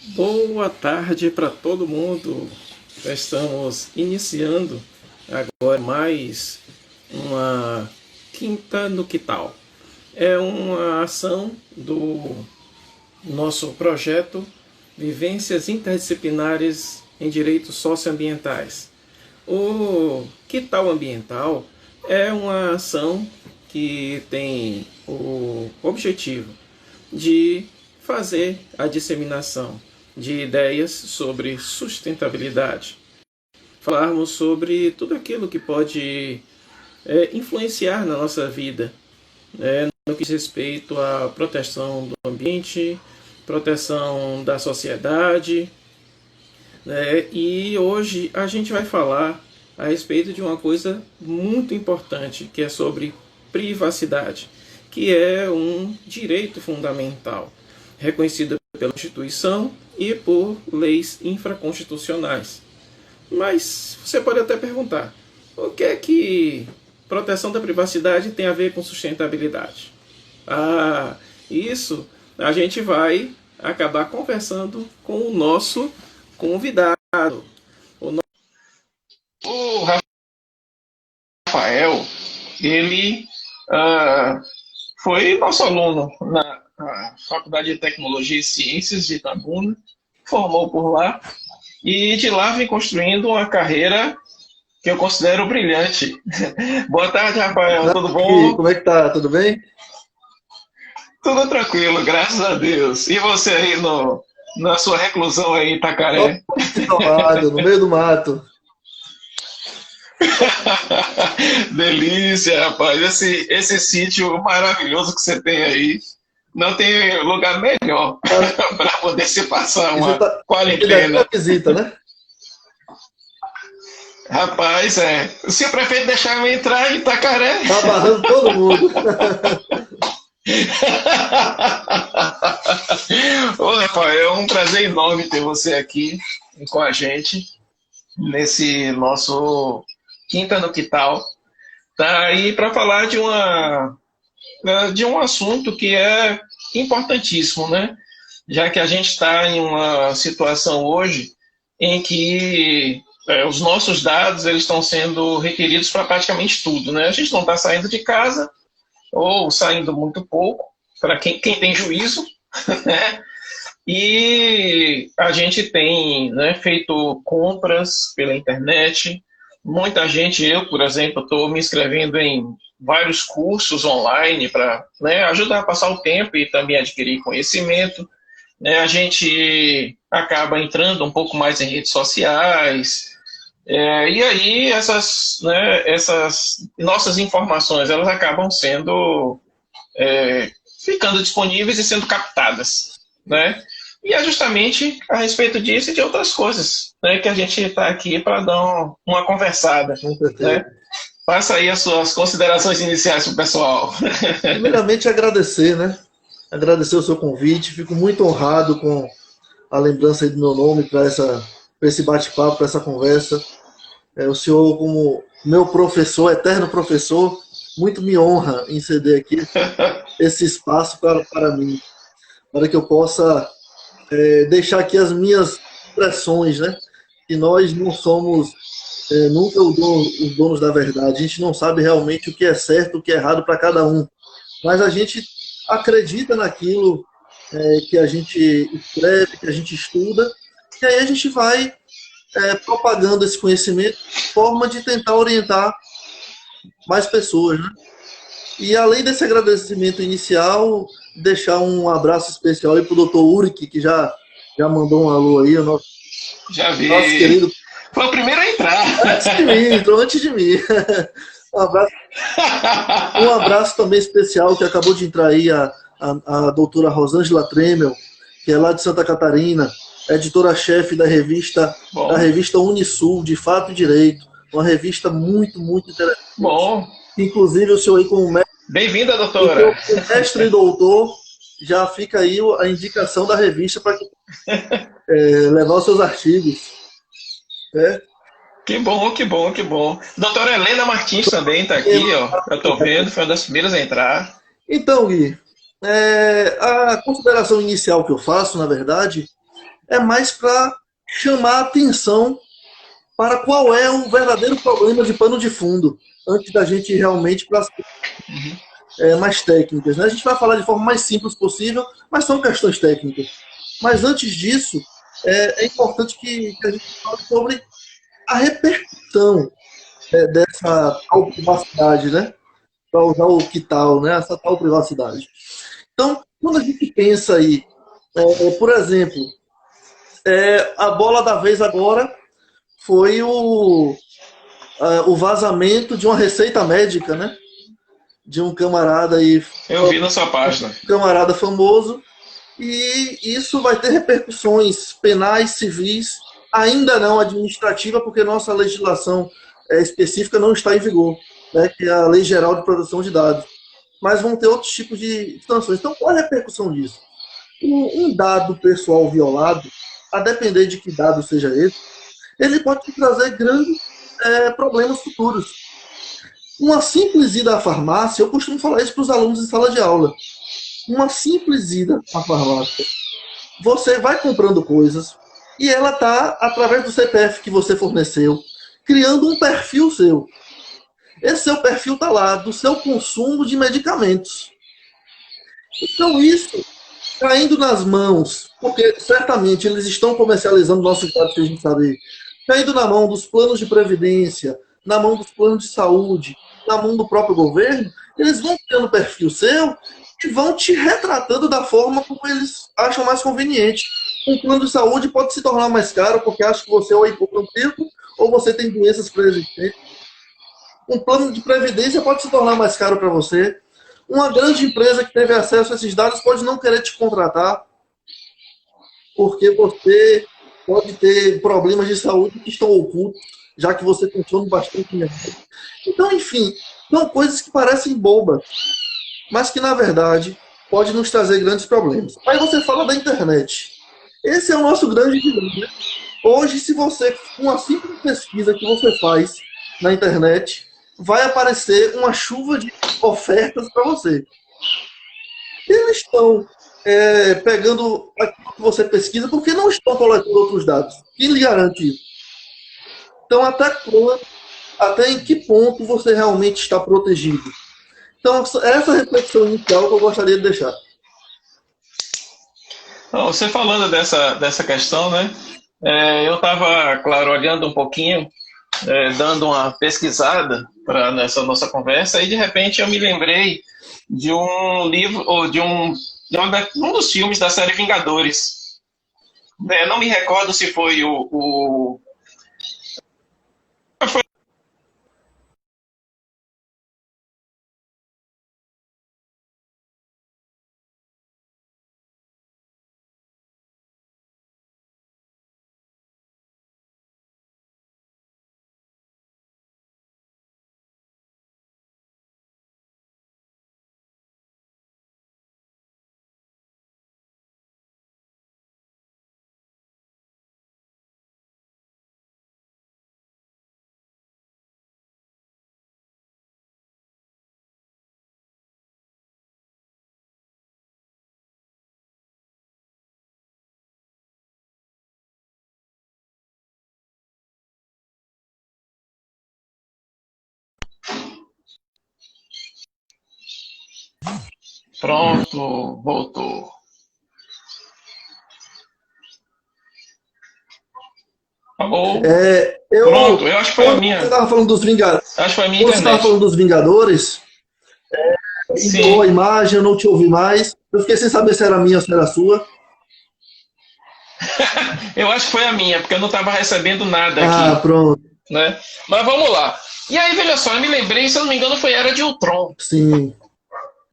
Boa tarde para todo mundo. Já estamos iniciando agora mais uma Quinta no Quital. É uma ação do nosso projeto Vivências Interdisciplinares em Direitos Socioambientais. O Quital Ambiental é uma ação que tem o objetivo de fazer a disseminação de ideias sobre sustentabilidade. Falarmos sobre tudo aquilo que pode influenciar na nossa vida, no que diz respeito à proteção do ambiente, proteção da sociedade. E hoje a gente vai falar a respeito de uma coisa muito importante, que é sobre privacidade, que é um direito fundamental, reconhecido pela Constituição e por leis infraconstitucionais. Mas você pode até perguntar, o que é que proteção da privacidade tem a ver com sustentabilidade? Isso a gente vai acabar conversando com o nosso convidado. O Rafael, ele ah, foi nosso aluno na Faculdade de Tecnologia e Ciências de Itabuna, formou por lá, e de lá vem construindo uma carreira que eu considero brilhante. Boa tarde, Rafael, tudo bom? Como é que tá? Tudo bem? Tudo tranquilo, graças a Deus. E você aí na sua reclusão aí em Itacaré? Isolado, no meio do mato. Delícia, rapaz. Esse sítio maravilhoso que você tem aí. Não tem lugar melhor para poder se passar uma quarentena. Uma visita, né? Rapaz, se o prefeito deixar eu entrar em Itacaré. Tá barrando todo mundo. Ô, Rafael, é um prazer enorme ter você aqui com a gente nesse nosso Quinta no Quital. Tá aí para falar de um assunto que é importantíssimo, né? Já que a gente está em uma situação hoje em que os nossos dados eles estão sendo requeridos para praticamente tudo, né? A gente não está saindo de casa ou saindo muito pouco, para quem tem juízo, né? E a gente tem, né, feito compras pela internet. Muita gente, eu, por exemplo, estou me inscrevendo em vários cursos online para, né, ajudar a passar o tempo e também adquirir conhecimento. Né? A gente acaba entrando um pouco mais em redes sociais. E aí essas nossas informações elas acabam sendo ficando disponíveis e sendo captadas, né? E é justamente a respeito disso e de outras coisas, né, que a gente está aqui para dar uma conversada. Né? Faça aí as suas considerações iniciais para o pessoal. Primeiramente, agradecer, né? Agradecer o seu convite. Fico muito honrado com a lembrança aí do meu nome para esse bate-papo, para essa conversa. O senhor, como meu professor, eterno professor, muito me honra em ceder aqui esse espaço para mim, para que eu possa deixar aqui as minhas impressões, né? Que nós não somos nunca os donos da verdade. A gente não sabe realmente o que é certo, o que é errado para cada um. Mas a gente acredita naquilo que a gente escreve, que a gente estuda, e aí a gente vai propagando esse conhecimento de forma de tentar orientar mais pessoas, né? E além desse agradecimento inicial, deixar um abraço especial aí pro Dr. Uric, que já mandou um alô aí, o nosso querido. Foi o primeiro a entrar. Entrou antes de mim. Um abraço também especial, que acabou de entrar aí a doutora Rosângela Tremel, que é lá de Santa Catarina, editora-chefe da revista Unisul, de Fato e Direito, uma revista muito, muito interessante. Bom. Inclusive o senhor aí como mestre. Bem-vinda, doutora. Como mestre e doutor, já fica aí a indicação da revista para levar os seus artigos. Que bom, que bom, que bom. Doutora Helena Martins também está aqui, ó. Eu estou vendo, foi uma das primeiras a entrar. Então, Gui, a consideração inicial que eu faço, na verdade, é mais para chamar a atenção para qual é o verdadeiro problema de pano de fundo, antes da gente ir realmente para as mais técnicas. Né? A gente vai falar de forma mais simples possível, mas são questões técnicas. Mas antes disso, é importante que a gente fale sobre a repercussão dessa tal privacidade, né? Para usar o que tal, né? Essa tal privacidade. Então, quando a gente pensa aí, por exemplo, a bola da vez agora foi o vazamento de uma receita médica, né? De um camarada aí. Eu vi na sua página. Um camarada famoso. E isso vai ter repercussões penais, civis, ainda não administrativa, porque nossa legislação específica não está em vigor, né? Que é a Lei Geral de Proteção de Dados. Mas vão ter outros tipos de sanções. Então, qual é a repercussão disso? Um dado pessoal violado, a depender de que dado seja esse, ele pode trazer grandes problemas futuros. Uma simples ida à farmácia, eu costumo falar isso para os alunos em sala de aula. Uma simples ida à farmácia, você vai comprando coisas e ela está, através do CPF que você forneceu, criando um perfil seu. Esse seu perfil está lá, do seu consumo de medicamentos. Então, isso caindo nas mãos, porque certamente eles estão comercializando nossos dados, que a gente sabe, caindo na mão dos planos de previdência, na mão dos planos de saúde, na mão do próprio governo, eles vão criando perfil seu e vão te retratando da forma como eles acham mais conveniente. Um plano de saúde pode se tornar mais caro porque acha que você é hipocondríaco ou você tem doenças pré-existentes. Um plano de previdência pode se tornar mais caro para você. Uma grande empresa que teve acesso a esses dados pode não querer te contratar porque você pode ter problemas de saúde que estão ocultos, já que você consome bastante mercado. Então, enfim, são coisas que parecem bobas, mas que, na verdade, pode nos trazer grandes problemas. Aí você fala da internet. Esse é o nosso grande dilema. Hoje, se você, com uma simples pesquisa que você faz na internet, vai aparecer uma chuva de ofertas para você. Eles estão pegando aquilo que você pesquisa porque não estão coletando outros dados. Quem lhe garante isso? Então, até em que ponto você realmente está protegido? Então, essa reflexão inicial que eu gostaria de deixar. Então, você falando dessa questão, né? Eu estava, claro, olhando um pouquinho, dando uma pesquisada nessa nossa conversa, e de repente eu me lembrei de um livro, ou de um dos filmes da série Vingadores. Não me recordo se foi o Pronto, voltou. Alô? Pronto, eu acho que foi a minha. Você estava falando dos Vingadores. Acho que foi a minha Quando você estava internet. falando dos Vingadores, entrou a imagem, eu não te ouvi mais. Eu fiquei sem saber se era minha ou se era sua. Eu acho que foi a minha, porque eu não estava recebendo nada Ah, aqui. pronto. Né? Mas vamos lá. E aí, veja só, eu me lembrei, se eu não me engano, foi Era de Ultron. Sim.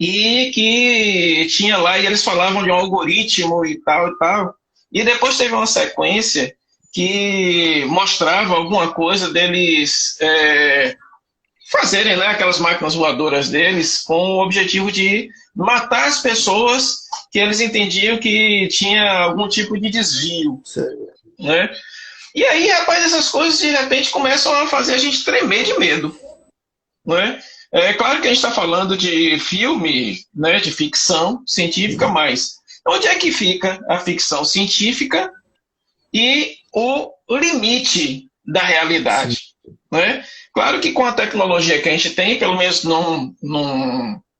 E que tinha lá, e eles falavam de um algoritmo e tal e tal. E depois teve uma sequência que mostrava alguma coisa deles fazerem, né, aquelas máquinas voadoras deles com o objetivo de matar as pessoas que eles entendiam que tinha algum tipo de desvio. Sério. Né? E aí, rapaz, essas coisas de repente começam a fazer a gente tremer de medo. Né? É claro que a gente está falando de filme, né, de ficção científica, mas onde é que fica a ficção científica e o limite da realidade. Né? Claro que com a tecnologia que a gente tem, pelo menos num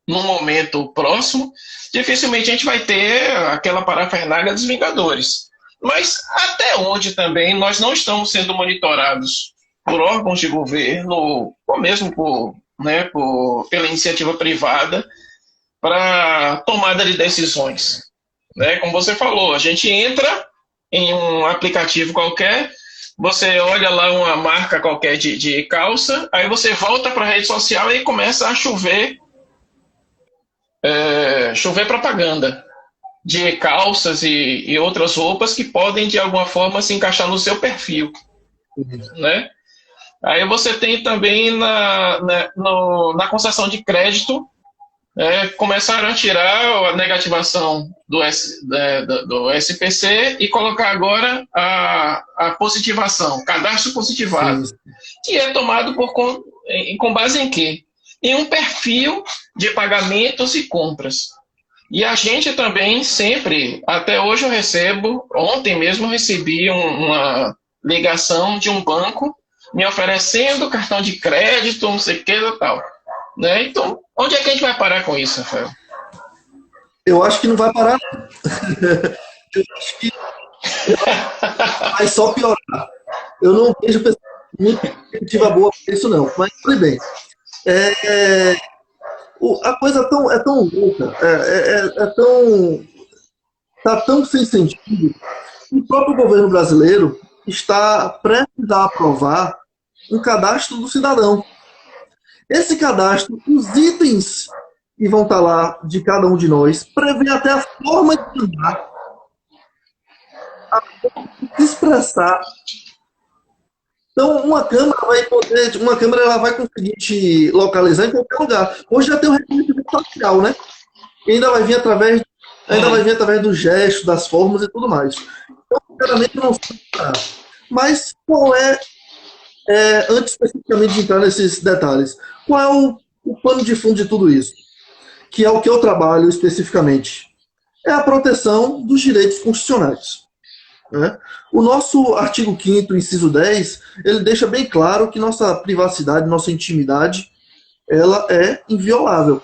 momento próximo, dificilmente a gente vai ter aquela parafernália dos Vingadores. Mas até onde também nós não estamos sendo monitorados por órgãos de governo, ou mesmo pela iniciativa privada, para tomada de decisões. Né? Como você falou, a gente entra em um aplicativo qualquer, você olha lá uma marca qualquer de calça, aí você volta para a rede social e começa a chover propaganda de calças e outras roupas que podem, de alguma forma, se encaixar no seu perfil. Né? Aí você tem também na concessão de crédito, começaram a tirar a negativação do SPC e colocar agora a positivação, cadastro positivado, sim, que é tomado com base em quê? Em um perfil de pagamentos e compras. E a gente também sempre, até hoje eu recebo, ontem mesmo eu recebi uma ligação de um banco me oferecendo cartão de crédito, não sei o que e tal. Né? Então, onde é que a gente vai parar com isso, Rafael? Eu acho que não vai parar. Eu acho que vai só piorar. Eu não vejo muita perspectiva boa para isso, não. Mas tudo bem. A coisa é tão louca, está tão sem sentido. O próprio governo brasileiro está prestes a aprovar um cadastro do cidadão. Esse cadastro, os itens que vão estar lá de cada um de nós, prevê até a forma de andar, a forma de se expressar. Então, uma câmera ela vai conseguir te localizar em qualquer lugar. Hoje já tem o reconhecimento facial, né? E ainda vai vir através do gesto, das formas e tudo mais. Então, sinceramente, não sei. Mas qual antes especificamente de entrar nesses detalhes, qual é o pano de fundo de tudo isso? Que é o que eu trabalho especificamente. É a proteção dos direitos constitucionais. Né? O nosso artigo 5º, inciso 10, ele deixa bem claro que nossa privacidade, nossa intimidade, ela é inviolável.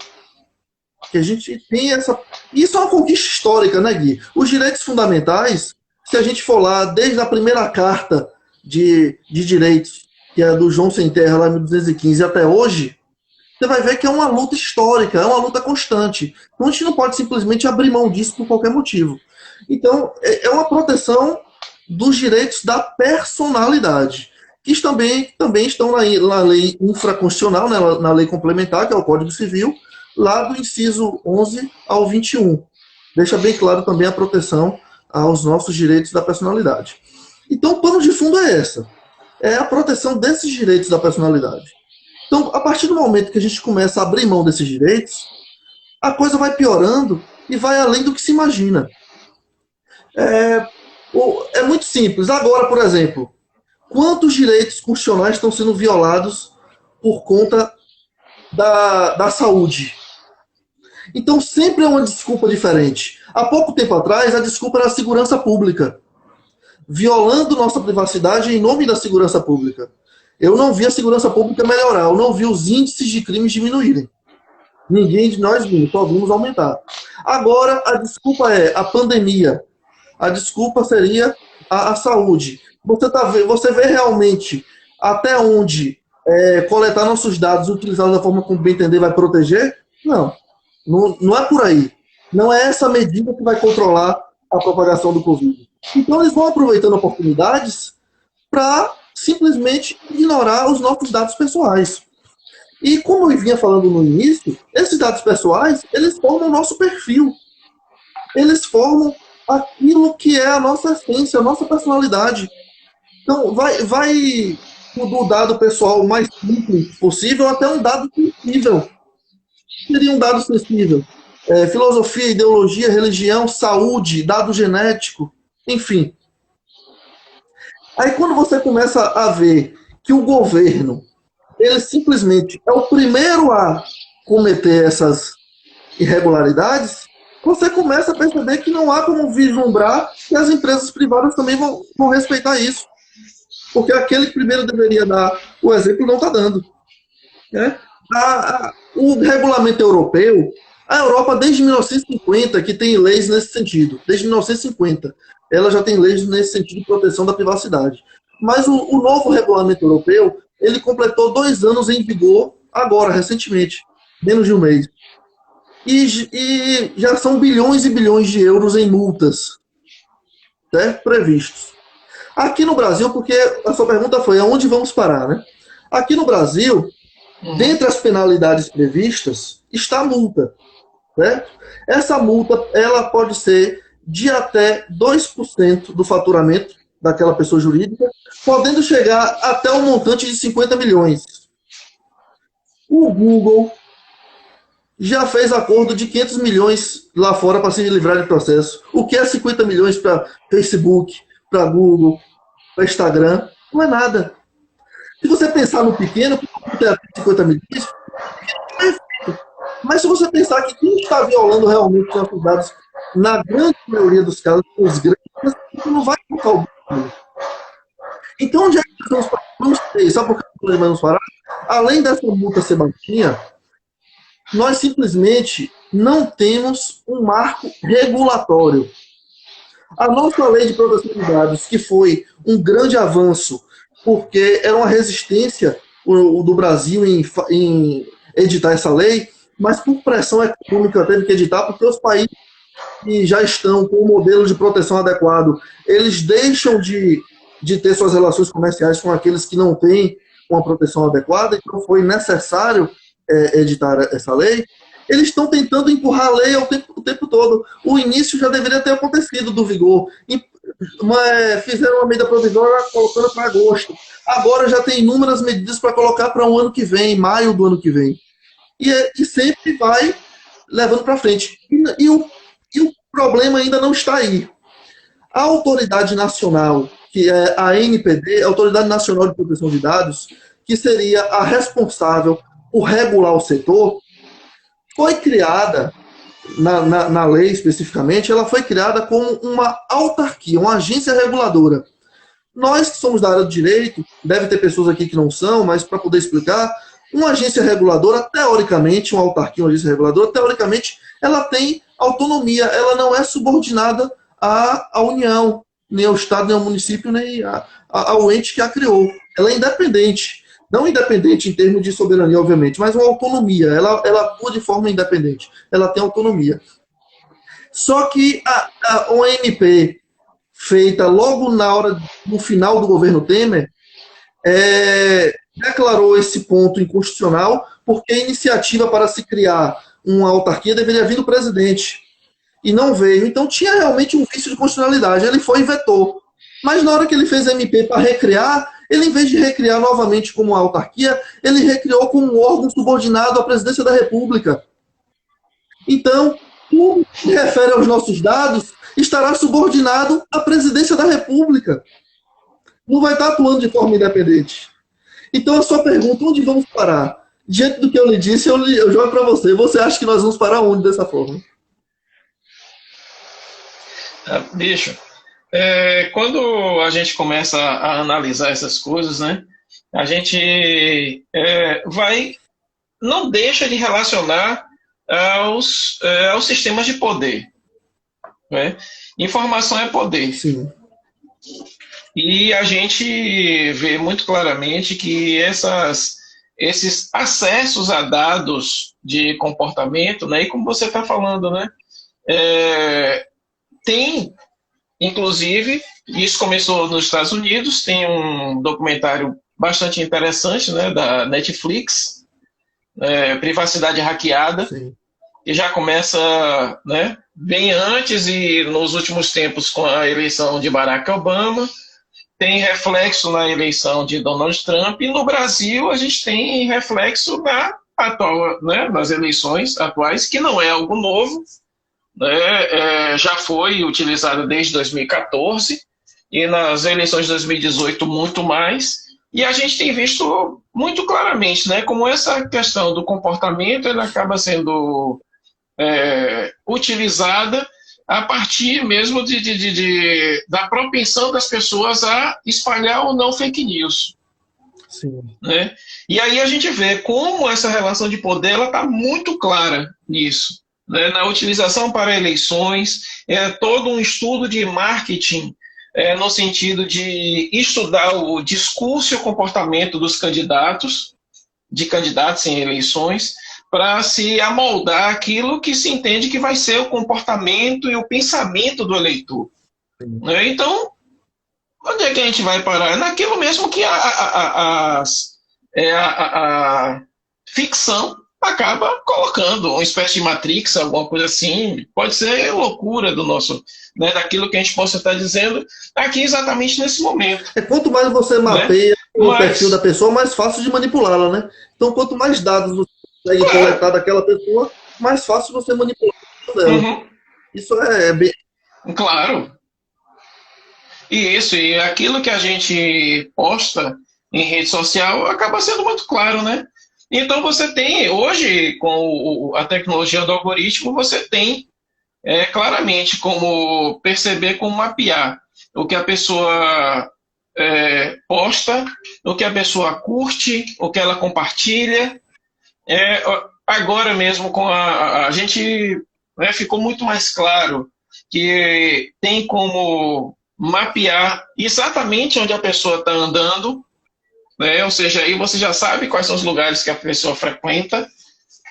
Que a gente tem essa... Isso é uma conquista histórica, né, Gui? Os direitos fundamentais, se a gente for lá desde a primeira carta de direitos, que é do João Sem Terra, lá em 1215, até hoje, você vai ver que é uma luta histórica, é uma luta constante. Então a gente não pode simplesmente abrir mão disso por qualquer motivo. Então, é uma proteção dos direitos da personalidade, que também estão na lei infraconstitucional, né, na lei complementar, que é o Código Civil, lá do inciso 11 ao 21. Deixa bem claro também a proteção aos nossos direitos da personalidade. Então, o pano de fundo é essa. É a proteção desses direitos da personalidade. Então, a partir do momento que a gente começa a abrir mão desses direitos, a coisa vai piorando e vai além do que se imagina. É muito simples. Agora, por exemplo, quantos direitos constitucionais estão sendo violados por conta da saúde? Então, sempre é uma desculpa diferente. Há pouco tempo atrás, a desculpa era a segurança pública, violando nossa privacidade em nome da segurança pública. Eu não vi a segurança pública melhorar, eu não vi os índices de crimes diminuírem. Ninguém de nós vimos, só vimos aumentar. Agora, a desculpa é a pandemia. A desculpa seria a saúde. Você vê realmente até onde coletar nossos dados, utilizados da forma como bem entender, vai proteger? Não é por aí. Não é essa medida que vai controlar a propagação do Covid. Então, eles vão aproveitando oportunidades para simplesmente ignorar os nossos dados pessoais. E como eu vinha falando no início, esses dados pessoais, eles formam o nosso perfil. Eles formam aquilo que é a nossa essência, a nossa personalidade. Então, vai do dado pessoal mais simples possível até um dado sensível. Seria um dado sensível. Filosofia, ideologia, religião, saúde, dado genético, enfim. Aí quando você começa a ver que o governo, ele simplesmente é o primeiro a cometer essas irregularidades, você começa a perceber que não há como vislumbrar que as empresas privadas também vão respeitar isso. Porque aquele que primeiro deveria dar o exemplo não está dando. Né? O regulamento europeu, a Europa desde 1950 que tem leis nesse sentido. Desde 1950 ela já tem leis nesse sentido de proteção da privacidade. Mas o novo regulamento europeu, ele completou 2 anos em vigor agora, recentemente, menos de um mês. E já são bilhões e bilhões de euros em multas, certo? Previstos. Aqui no Brasil, porque a sua pergunta foi aonde vamos parar, né? Aqui no Brasil, dentre as penalidades previstas, está a multa, certo? Essa multa, ela pode ser de até 2% do faturamento daquela pessoa jurídica, podendo chegar até um montante de 50 milhões. O Google já fez acordo de 500 milhões lá fora para se livrar de processo. O que é 50 milhões para Facebook, para Google, para Instagram? Não é nada. Se você pensar no pequeno, 50 milhões, mas se você pensar que quem está violando realmente os nossos dados, na grande maioria dos casos, os grandes, não vai colocar o Google. Então, onde é que nós vamos parar? Não sei. Sabe por que nós vamos parar? Além dessa multa ser baixinha, nós simplesmente não temos um marco regulatório. A nossa lei de proteção de dados, que foi um grande avanço, porque era uma resistência do Brasil em editar essa lei, mas por pressão econômica teve que editar, porque os países que já estão com o modelo de proteção adequado, eles deixam de ter suas relações comerciais com aqueles que não têm uma proteção adequada, então foi necessário editar essa lei. Eles estão tentando empurrar a lei o tempo todo. O início já deveria ter acontecido do vigor. Fizeram uma medida provisória colocando para agosto. Agora já tem inúmeras medidas para colocar para o ano que vem, maio do ano que vem. E sempre vai levando para frente. E o problema ainda não está aí. A autoridade nacional, que é a ANPD, a Autoridade Nacional de Proteção de Dados, que seria a responsável por regular o setor, foi criada, na lei especificamente, ela foi criada como uma autarquia, uma agência reguladora. Nós que somos da área do direito, deve ter pessoas aqui que não são, mas para poder explicar, uma agência reguladora, teoricamente, uma autarquia, uma agência reguladora, teoricamente, ela tem autonomia, ela não é subordinada à União, nem ao Estado, nem ao município, nem ao ente que a criou. Ela é independente. Não independente em termos de soberania, obviamente, mas uma autonomia. Ela atua de forma independente. Ela tem autonomia. Só que a OMP, feita logo no final do governo Temer, declarou esse ponto inconstitucional, porque a iniciativa para se criar uma autarquia deveria vir do presidente. E não veio. Então tinha realmente um vício de constitucionalidade. Ele foi e vetou. Mas na hora que ele fez a MP para recriar, ele, em vez de recriar novamente como uma autarquia, ele recriou como um órgão subordinado à presidência da República. Então, tudo que se refere aos nossos dados estará subordinado à presidência da República. Não vai estar atuando de forma independente. Então, a sua pergunta, onde vamos parar? Diante do que eu lhe disse, eu jogo para você. Você acha que nós vamos parar onde dessa forma? Bicho, quando a gente começa a analisar essas coisas, né, a gente não deixa de relacionar aos sistemas de poder. Né? Informação é poder. Sim. E a gente vê muito claramente que esses acessos a dados de comportamento, né, e como você está falando, né, tem, inclusive, isso começou nos Estados Unidos, tem um documentário bastante interessante, né, da Netflix, Privacidade Hackeada, Sim. que já começa, né, bem antes e nos últimos tempos com a eleição de Barack Obama, tem reflexo na eleição de Donald Trump, e no Brasil a gente tem reflexo nas eleições atuais, que não é algo novo, né, já foi utilizado desde 2014, e nas eleições de 2018 muito mais, e a gente tem visto muito claramente, né, como essa questão do comportamento ele acaba sendo utilizada a partir mesmo da propensão das pessoas a espalhar ou não fake news. Sim. Né? E aí a gente vê como essa relação de poder está muito clara nisso. Né? Na utilização para eleições, todo um estudo de marketing no sentido de estudar o discurso e o comportamento dos candidatos em eleições, para se amoldar aquilo que se entende que vai ser o comportamento e o pensamento do eleitor. Né? Então, onde é que a gente vai parar? Naquilo mesmo que a ficção acaba colocando, uma espécie de Matrix, alguma coisa assim. Pode ser loucura do nosso, né, daquilo que a gente possa estar dizendo aqui exatamente nesse momento. Quanto mais você mapeia o perfil da pessoa, mais fácil de manipulá-la, né? Então, quanto mais dados você consegue coletar daquela pessoa, mais fácil você manipular dela. Uhum. Isso é bem... Claro. E aquilo que a gente posta em rede social acaba sendo muito claro, né? Então você tem, hoje, com a tecnologia do algoritmo, você tem claramente como perceber, como mapear o que a pessoa posta, o que a pessoa curte, o que ela compartilha. Agora mesmo, com a gente ficou muito mais claro que tem como mapear exatamente onde a pessoa está andando, né? Ou seja, aí você já sabe quais são os lugares que a pessoa frequenta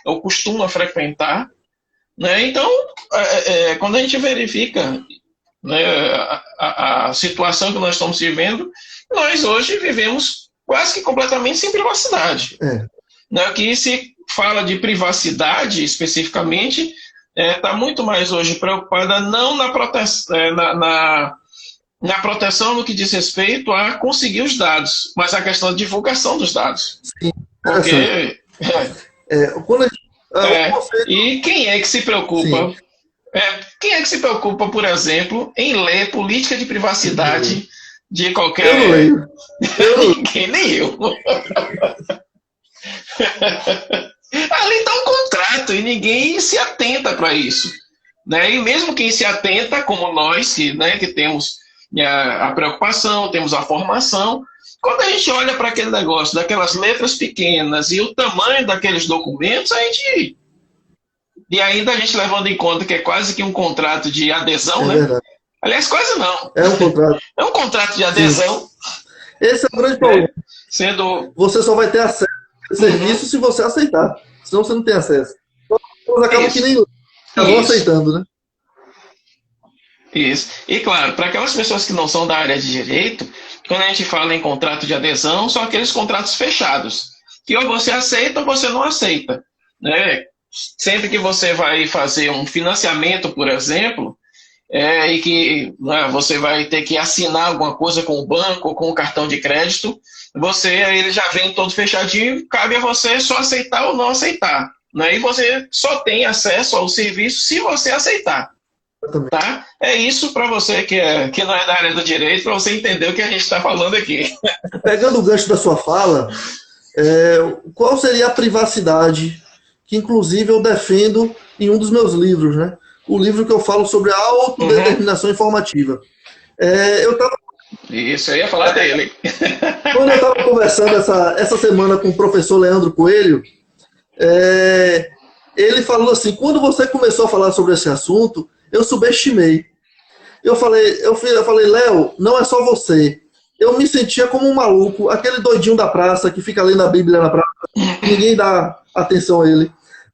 ou costuma frequentar, né? Então, quando a gente verifica, né, a situação que nós estamos vivendo, nós hoje vivemos quase que completamente sem privacidade. Né? Que se fala de privacidade especificamente, está muito mais hoje preocupada não na proteção no que diz respeito a conseguir os dados, mas a questão da divulgação dos dados. Sim. Porque, você... E quem é que se preocupa? Quem é que se preocupa, por exemplo, em ler política de privacidade de qualquer... Eu não leio. Ninguém, nem eu. Ali está um contrato e ninguém se atenta para isso. Né? E mesmo quem se atenta, como nós, que temos a preocupação, temos a formação, quando a gente olha para aquele negócio, daquelas letras pequenas e o tamanho daqueles documentos, e ainda a gente levando em conta que é quase que um contrato de adesão, né? Verdade. Aliás, quase não. É um contrato. É um contrato de adesão. Sim. Esse é o grande problema. Você só vai ter acesso ao serviço se você aceitar. Senão você não tem acesso. Então, acaba que nem acabam aceitando, né? Isso. E claro, para aquelas pessoas que não são da área de direito, quando a gente fala em contrato de adesão, são aqueles contratos fechados, que ou você aceita ou você não aceita. Né? Sempre que você vai fazer um financiamento, por exemplo, e que você vai ter que assinar alguma coisa com o banco ou com o cartão de crédito, ele já vem todo fechadinho, cabe a você só aceitar ou não aceitar. Né? E você só tem acesso ao serviço se você aceitar. Tá? É isso para você que não é da área do direito, para você entender o que a gente está falando aqui. Pegando o gancho da sua fala, qual seria a privacidade que, inclusive, eu defendo em um dos meus livros, né? O livro que eu falo sobre a autodeterminação informativa. Isso, eu ia falar dele. Quando eu estava conversando essa semana com o professor Leandro Coelho, ele falou assim, quando você começou a falar sobre esse assunto, eu subestimei. Eu falei, Léo, não é só você. Eu me sentia como um maluco, aquele doidinho da praça que fica lendo a Bíblia na praça, ninguém dá atenção a ele.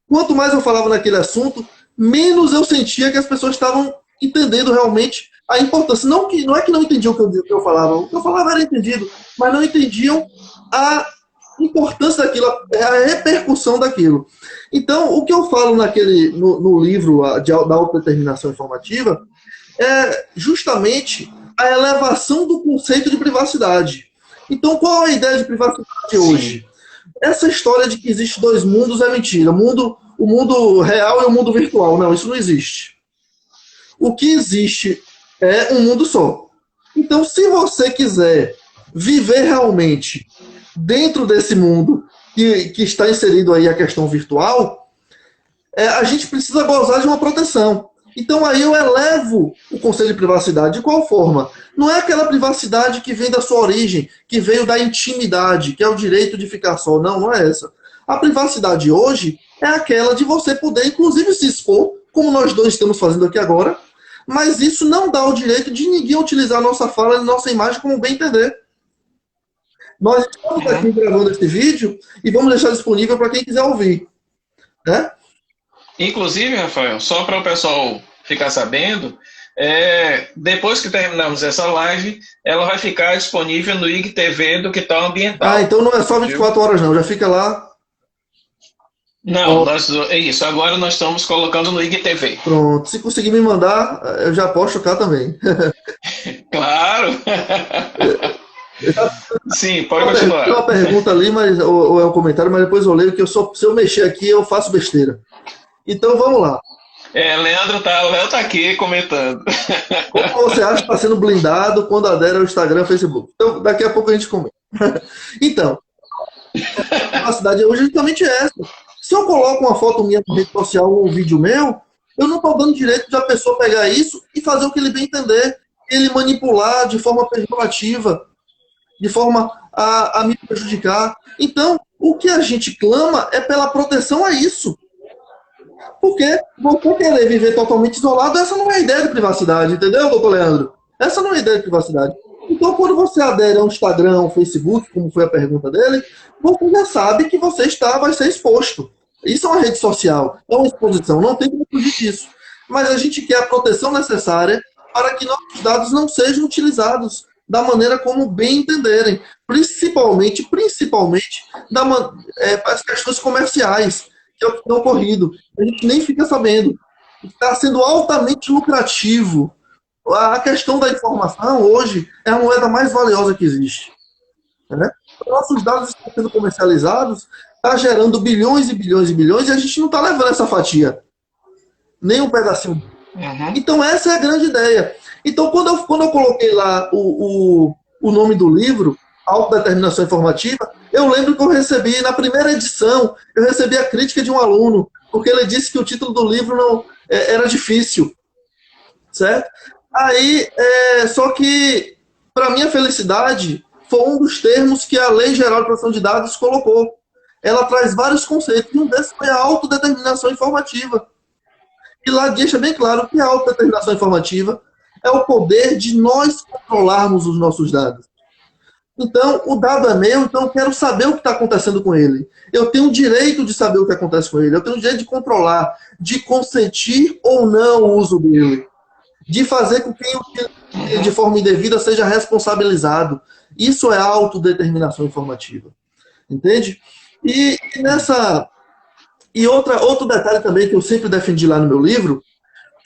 Quanto mais eu falava naquele assunto, menos eu sentia que as pessoas estavam entendendo realmente a importância. Não é que não entendiam o que eu falava. O que eu falava era entendido, mas não entendiam a importância daquilo, a repercussão daquilo. Então, o que eu falo no livro da autodeterminação informativa é justamente a elevação do conceito de privacidade. Então, qual é a ideia de privacidade hoje? Essa história de que existe dois mundos é mentira. O mundo real e o mundo virtual. Não, isso não existe. O que existe é um mundo só. Então, se você quiser viver realmente dentro desse mundo que está inserido aí a questão virtual, a gente precisa gozar de uma proteção. Então aí eu elevo o conceito de privacidade. De qual forma? Não é aquela privacidade que vem da sua origem, que veio da intimidade, que é o direito de ficar só. Não, não é essa. A privacidade hoje é aquela de você poder, inclusive, se expor, como nós dois estamos fazendo aqui agora, mas isso não dá o direito de ninguém utilizar a nossa fala e nossa imagem como bem entender. Nós estamos aqui gravando esse vídeo e vamos deixar disponível para quem quiser ouvir. Né? Inclusive, Rafael, só para o pessoal ficar sabendo, depois que terminarmos essa live, ela vai ficar disponível no IGTV do Quital Ambiental. Então não é só 24 horas não, já fica lá. Não, é isso, agora nós estamos colocando no IGTV. Pronto, se conseguir me mandar, eu já posto cá também. Claro! Sim, pode continuar. Tem uma pergunta ali, ou é um comentário, mas depois eu leio, que se eu mexer aqui, eu faço besteira. Então vamos lá. Léo tá aqui comentando. Como você acha que está sendo blindado quando adere ao Instagram e Facebook? Então, daqui a pouco a gente comenta. Então, a privacidade hoje é justamente essa. Se eu coloco uma foto minha na rede social ou um vídeo meu, eu não estou dando direito de a pessoa pegar isso e fazer o que ele bem entender, ele manipular de forma pejorativa, de forma a me prejudicar. Então, o que a gente clama é pela proteção a isso. Porque você querer viver totalmente isolado, essa não é a ideia de privacidade, entendeu, doutor Leandro? Essa não é a ideia de privacidade. Então, quando você adere ao Instagram, ao Facebook, como foi a pergunta dele, você já sabe que você vai ser exposto. Isso é uma rede social, é uma exposição, não tem como fugir disso. Mas a gente quer a proteção necessária para que nossos dados não sejam utilizados da maneira como bem entenderem. Principalmente as questões comerciais, que é o que tem ocorrido. A gente nem fica sabendo. Está sendo altamente lucrativo. A questão da informação, hoje, é a moeda mais valiosa que existe. Né? Nossos dados estão sendo comercializados, está gerando bilhões e bilhões e bilhões, e a gente não está levando essa fatia. Nem um pedacinho. Então, essa é a grande ideia. Então, quando eu coloquei lá o nome do livro, Autodeterminação Informativa, eu lembro que eu recebi, na primeira edição, eu recebi a crítica de um aluno, porque ele disse que o título do livro não era difícil. Certo? Aí, só que, para minha felicidade, foi um dos termos que a Lei Geral de Proteção de Dados colocou. Ela traz vários conceitos, e um desses foi a autodeterminação informativa. E lá deixa bem claro que a autodeterminação informativa é o poder de nós controlarmos os nossos dados. Então, o dado é meu, então eu quero saber o que está acontecendo com ele. Eu tenho o direito de saber o que acontece com ele. Eu tenho o direito de controlar, de consentir ou não o uso dele. De fazer com que quem de forma indevida seja responsabilizado. Isso é autodeterminação informativa. Entende? Outro detalhe também que eu sempre defendi lá no meu livro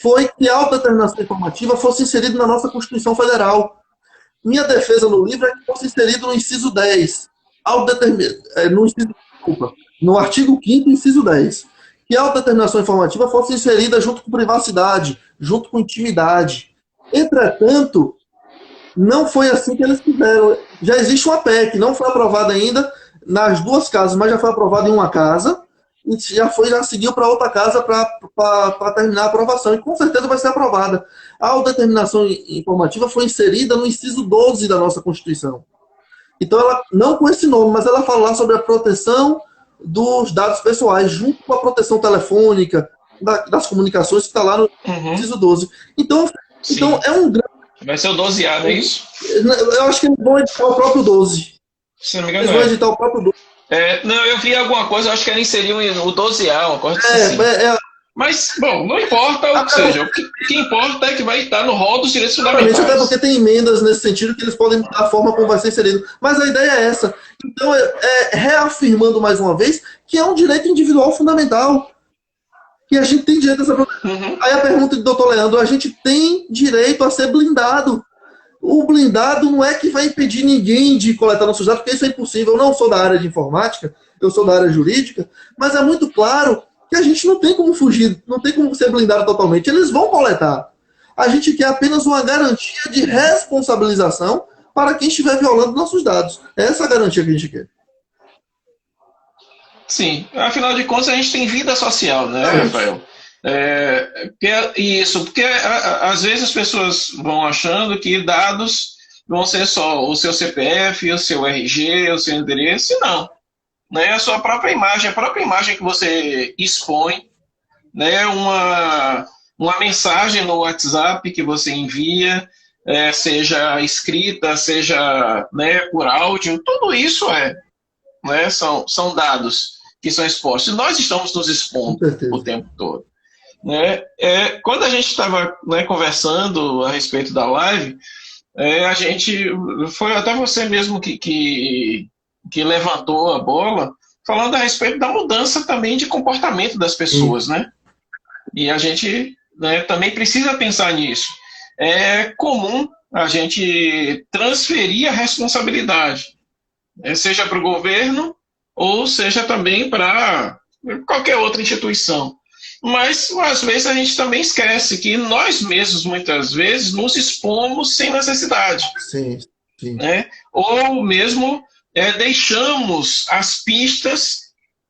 foi que a autodeterminação informativa fosse inserida na nossa Constituição Federal. Minha defesa no livro é que fosse inserido no inciso 10. No artigo 5º, inciso 10. Que a autodeterminação informativa fosse inserida junto com privacidade, junto com intimidade. Entretanto, não foi assim que eles fizeram. Já existe uma PEC, não foi aprovada ainda nas duas casas, mas já foi aprovada em uma casa, e já seguiu para outra casa para terminar a aprovação, e com certeza vai ser aprovada. A autodeterminação informativa foi inserida no inciso 12 da nossa Constituição. Então, ela, não com esse nome, mas ela fala lá sobre a proteção dos dados pessoais, junto com a proteção telefônica, das comunicações, que está lá no inciso 12. Então é um grande... Vai ser o 12A, não é isso? Eu acho que eles vão editar o próprio 12. Se não me engano, eles vão editar o próprio 12. Não, eu vi alguma coisa, eu acho que era inserir o 12A, uma coisa assim. Mas, bom, não importa o que seja. O que importa é que vai estar no rol dos direitos fundamentais. Até porque tem emendas nesse sentido que eles podem mudar a forma como vai ser inserido. Mas a ideia é essa. Então, reafirmando mais uma vez que é um direito individual fundamental. Que a gente tem direito a essa proteção. Aí a pergunta do doutor Leandro, a gente tem direito a ser blindado. O blindado não é que vai impedir ninguém de coletar nossos dados, porque isso é impossível. Eu não sou da área de informática, eu sou da área jurídica, mas é muito claro que a gente não tem como fugir, não tem como ser blindado totalmente. Eles vão coletar. A gente quer apenas uma garantia de responsabilização para quem estiver violando nossos dados. É essa a garantia que a gente quer. Sim, afinal de contas a gente tem vida social, né, Rafael? Porque às vezes as pessoas vão achando que dados vão ser só o seu CPF, o seu RG, o seu endereço, e não. Né, a sua própria imagem, a própria imagem que você expõe, né, uma mensagem no WhatsApp que você envia, seja escrita, seja, né, por áudio, tudo isso né, são dados que são expostos. E nós estamos nos expondo o tempo todo. Né? Quando a gente estava, né, conversando a respeito da live, a gente foi até você mesmo que levantou a bola, falando a respeito da mudança também de comportamento das pessoas, né? E a gente, né, também precisa pensar nisso. É comum a gente transferir a responsabilidade, né, seja para o governo ou seja também para qualquer outra instituição. Mas, às vezes, a gente também esquece que nós mesmos, muitas vezes, nos expomos sem necessidade. Sim, sim. Né? Ou mesmo deixamos as pistas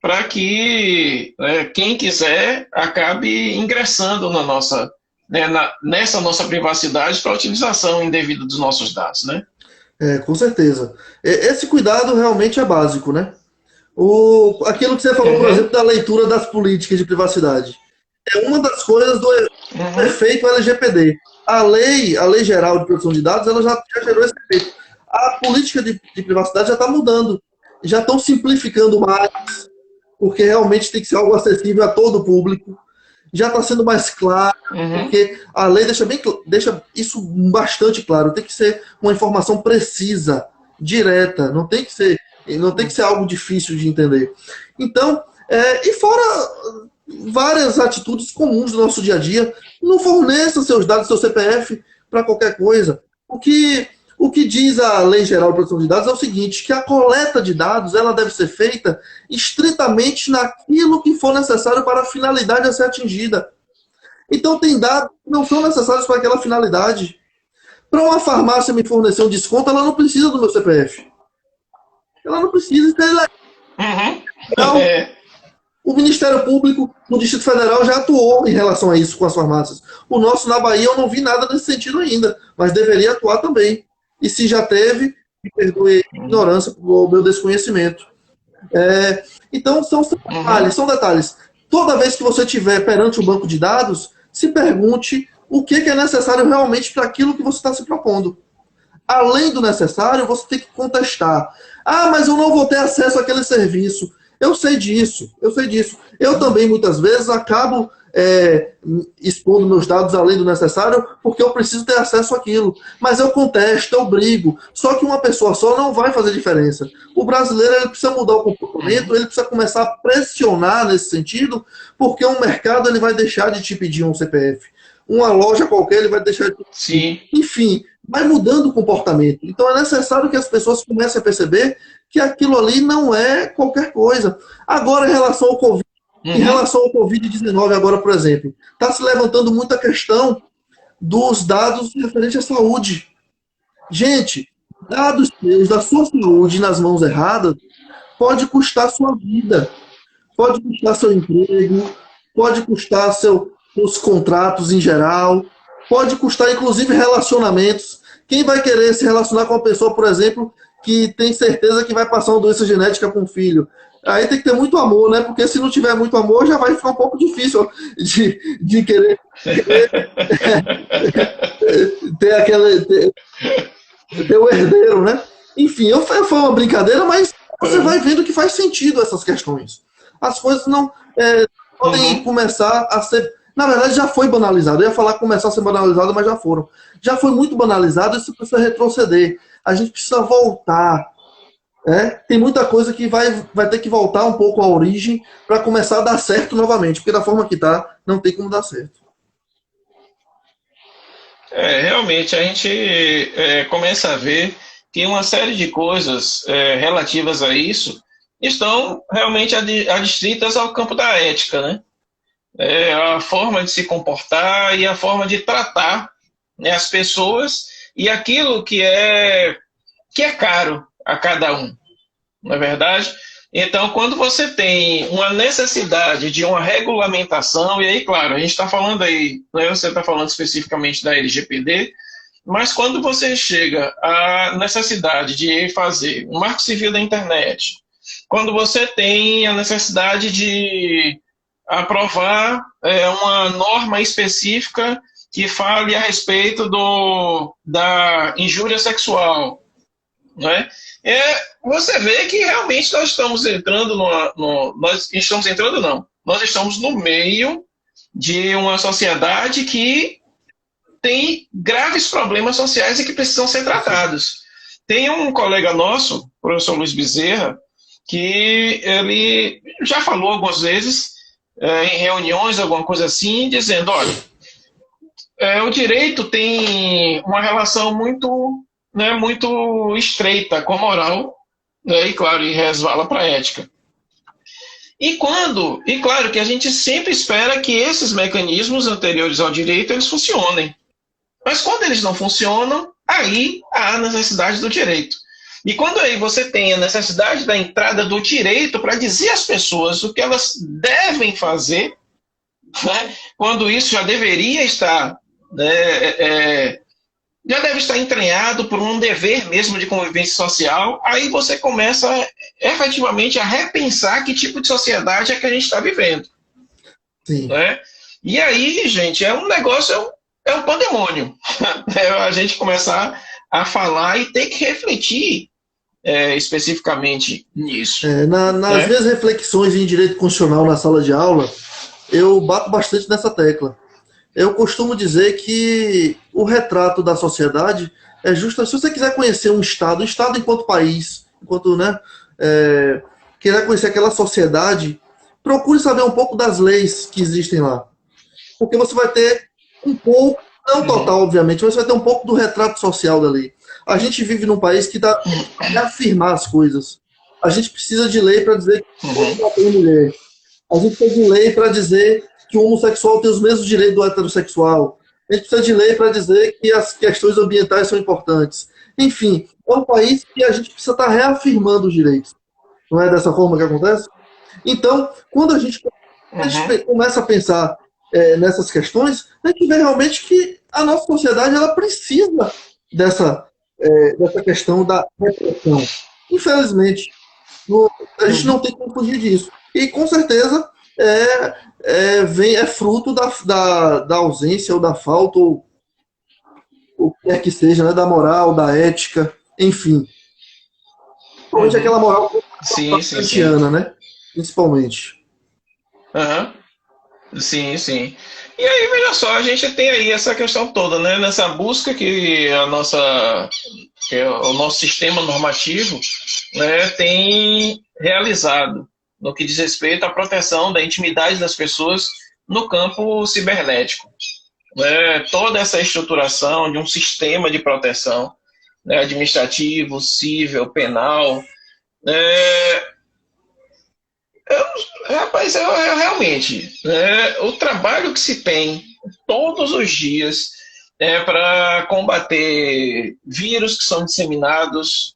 para que quem quiser acabe ingressando na nossa, né, nessa nossa privacidade para a utilização indevida dos nossos dados, né? Com certeza. Esse cuidado realmente é básico, né? Aquilo que você falou, por exemplo, da leitura das políticas de privacidade. É uma das coisas do efeito LGPD. A lei geral de proteção de dados, ela já gerou esse efeito. A política de privacidade já está mudando. Já estão simplificando mais, porque realmente tem que ser algo acessível a todo o público. Já está sendo mais claro, porque a lei deixa isso bastante claro. Tem que ser uma informação precisa, direta. Não tem que ser algo difícil de entender. Então, e fora várias atitudes comuns do nosso dia a dia, não forneça seus dados, seu CPF, para qualquer coisa. O que diz a Lei Geral de Proteção de Dados é o seguinte, que a coleta de dados ela deve ser feita estritamente naquilo que for necessário para a finalidade a ser atingida. Então tem dados que não são necessários para aquela finalidade. Para uma farmácia me fornecer um desconto, ela não precisa do meu CPF. Ela não precisa. Então, o Ministério Público no Distrito Federal já atuou em relação a isso com as farmácias. O nosso, na Bahia, eu não vi nada nesse sentido ainda, mas deveria atuar também. E se já teve, me perdoe a ignorância por meu desconhecimento. Então, são detalhes. Toda vez que você estiver perante o banco de dados, se pergunte o que é necessário realmente para aquilo que você está se propondo. Além do necessário, você tem que contestar. Ah, mas eu não vou ter acesso àquele serviço. Eu sei disso. Eu também, muitas vezes, acabo expondo meus dados além do necessário porque eu preciso ter acesso àquilo. Mas eu contesto, eu brigo. Só que uma pessoa só não vai fazer diferença. O brasileiro ele precisa mudar o comportamento, ele precisa começar a pressionar nesse sentido, porque um mercado ele vai deixar de te pedir um CPF. Uma loja qualquer ele vai deixar de te pedir. Sim. Enfim, vai mudando o comportamento. Então é necessário que as pessoas comecem a perceber que aquilo ali não é qualquer coisa. Agora, em relação ao Covid-19, agora, por exemplo, está se levantando muita questão dos dados referentes à saúde. Gente, dados da sua saúde nas mãos erradas pode custar sua vida, pode custar seu emprego, pode custar seus contratos em geral, pode custar, inclusive, relacionamentos. Quem vai querer se relacionar com uma pessoa, por exemplo, que tem certeza que vai passar uma doença genética com o filho? Aí tem que ter muito amor, né? Porque se não tiver muito amor, já vai ficar um pouco difícil de querer ter o herdeiro, né? Enfim, foi uma brincadeira, mas você vai vendo que faz sentido essas questões. As coisas não podem começar a ser... Na verdade, já foi banalizado. Eu ia falar começar a ser banalizado, mas já foram. Já foi muito banalizado, isso precisa retroceder. A gente precisa voltar. Tem muita coisa que vai ter que voltar um pouco à origem para começar a dar certo novamente, porque da forma que está, não tem como dar certo. Realmente, a gente começa a ver que uma série de coisas relativas a isso estão realmente adstritas ao campo da ética, né? A forma de se comportar e a forma de tratar, né, as pessoas e aquilo que é caro a cada um, não é verdade? Então, quando você tem uma necessidade de uma regulamentação, e aí, claro, a gente está falando aí, né, você está falando especificamente da LGPD, mas quando você chega à necessidade de fazer um marco civil da internet, quando você tem a necessidade de aprovar uma norma específica que fale a respeito da injúria sexual, né? Você vê que realmente nós estamos entrando nós estamos no meio de uma sociedade que tem graves problemas sociais e que precisam ser tratados. Tem um colega nosso, o professor Luiz Bezerra, que ele já falou algumas vezes em reuniões, alguma coisa assim, dizendo, olha, o direito tem uma relação muito estreita com a moral, né, e claro, e resvala para a ética. E claro que a gente sempre espera que esses mecanismos anteriores ao direito eles funcionem. Mas quando eles não funcionam, aí há a necessidade do direito. E quando aí você tem a necessidade da entrada do direito para dizer às pessoas o que elas devem fazer, né, quando isso já deveria estar, já deve estar entranhado por um dever mesmo de convivência social, aí você começa efetivamente a repensar que tipo de sociedade é que a gente está vivendo. Sim. Né? E aí, gente, é um negócio, é um pandemônio. A gente começar a falar e ter que refletir especificamente nisso. Nas minhas reflexões em direito constitucional na sala de aula, eu bato bastante nessa tecla. Eu costumo dizer que o retrato da sociedade é justo. Se você quiser conhecer um Estado enquanto país, enquanto, querer conhecer aquela sociedade, procure saber um pouco das leis que existem lá. Porque você vai ter um pouco, não total, obviamente, mas você vai ter um pouco do retrato social da lei. A gente vive num país que dá para reafirmar as coisas. A gente precisa de lei para dizer que não tem mulher. A gente precisa de lei para dizer que o homossexual tem os mesmos direitos do heterossexual. A gente precisa de lei para dizer que as questões ambientais são importantes. Enfim, é um país que a gente precisa estar reafirmando os direitos. Não é dessa forma que acontece? Então, quando a gente começa a pensar nessas questões, a gente vê realmente que a nossa sociedade ela precisa dessa questão da repressão. Infelizmente, a gente não tem como fugir disso. E, com certeza, é fruto da ausência ou da falta, ou o que quer que seja, né, da moral, da ética, enfim. Principalmente aquela moral kantiana, né? Principalmente. Sim, sim. E aí, veja só, a gente tem aí essa questão toda, né? Nessa busca que o nosso sistema normativo, né, tem realizado no que diz respeito à proteção da intimidade das pessoas no campo cibernético. Toda essa estruturação de um sistema de proteção, né, administrativo, civil, penal. Rapaz, realmente, o trabalho que se tem todos os dias para combater vírus que são disseminados,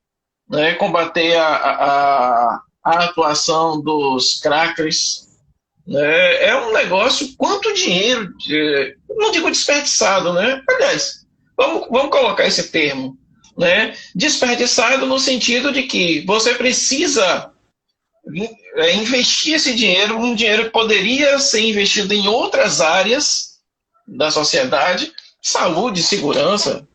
combater a atuação dos crackers, é um negócio, quanto dinheiro, não digo desperdiçado, né? Aliás, vamos colocar esse termo, desperdiçado no sentido de que você precisa investir esse dinheiro, um dinheiro que poderia ser investido em outras áreas da sociedade, saúde, segurança,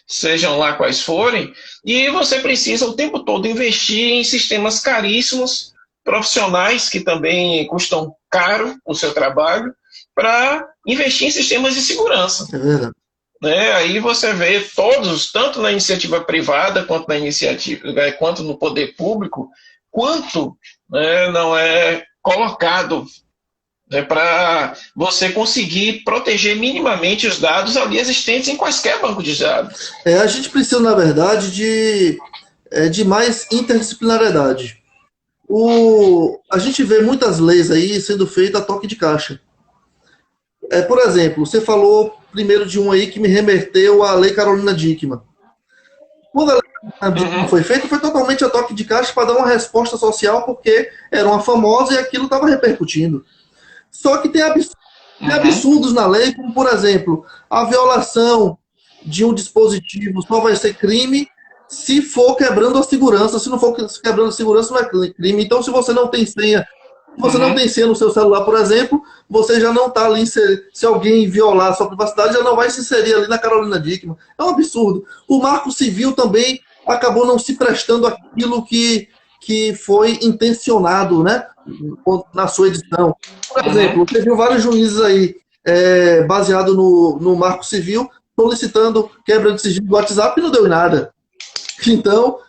sejam lá quais forem, e você precisa o tempo todo investir em sistemas caríssimos, profissionais que também custam caro o seu trabalho, para investir em sistemas de segurança. É verdade. Aí você vê todos, tanto na iniciativa privada, quanto no poder público, quanto não é colocado para você conseguir proteger minimamente os dados ali existentes em quaisquer banco de dados. A gente precisa, na verdade, de mais interdisciplinariedade. A gente vê muitas leis aí sendo feitas a toque de caixa. Por exemplo, você falou primeiro de um aí que me remeteu à Lei Carolina Dickmann. Quando a lei foi feita, foi totalmente a toque de caixa para dar uma resposta social, porque era uma famosa e aquilo estava repercutindo. Só que tem absurdos na lei, como, por exemplo, a violação de um dispositivo só vai ser crime se for quebrando a segurança. Se não for quebrando a segurança, não é crime. Então, se você não tem senha, no seu celular, por exemplo, você já não está ali. Se alguém violar a sua privacidade, já não vai se inserir ali na Carolina Dickmann. É um absurdo. O Marco Civil também acabou não se prestando aquilo que foi intencionado, né, na sua edição. Por exemplo, teve vários juízes aí, baseado no Marco Civil, solicitando quebra de sigilo do WhatsApp e não deu em nada. Então,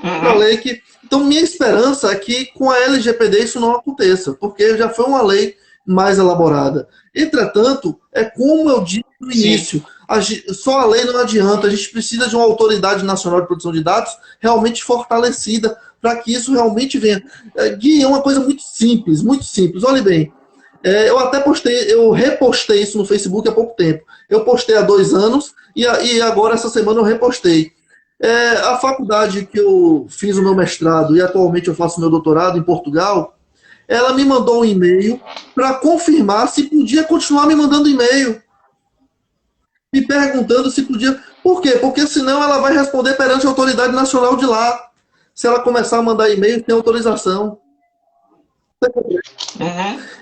uma lei que... Então, minha esperança é que com a LGPD isso não aconteça, porque já foi uma lei mais elaborada. Entretanto, é como eu disse no início, só a lei não adianta, a gente precisa de uma autoridade nacional de proteção de dados realmente fortalecida para que isso realmente venha. Gui, é uma coisa muito simples, muito simples. Olha bem, eu repostei isso no Facebook há pouco tempo. Eu postei há 2 anos e agora, essa semana, eu repostei. A faculdade que eu fiz o meu mestrado e atualmente eu faço meu doutorado em Portugal, ela me mandou um e-mail para confirmar se podia continuar me mandando e-mail. Me perguntando se podia. Por quê? Porque senão ela vai responder perante a autoridade nacional de lá. Se ela começar a mandar e-mail sem autorização.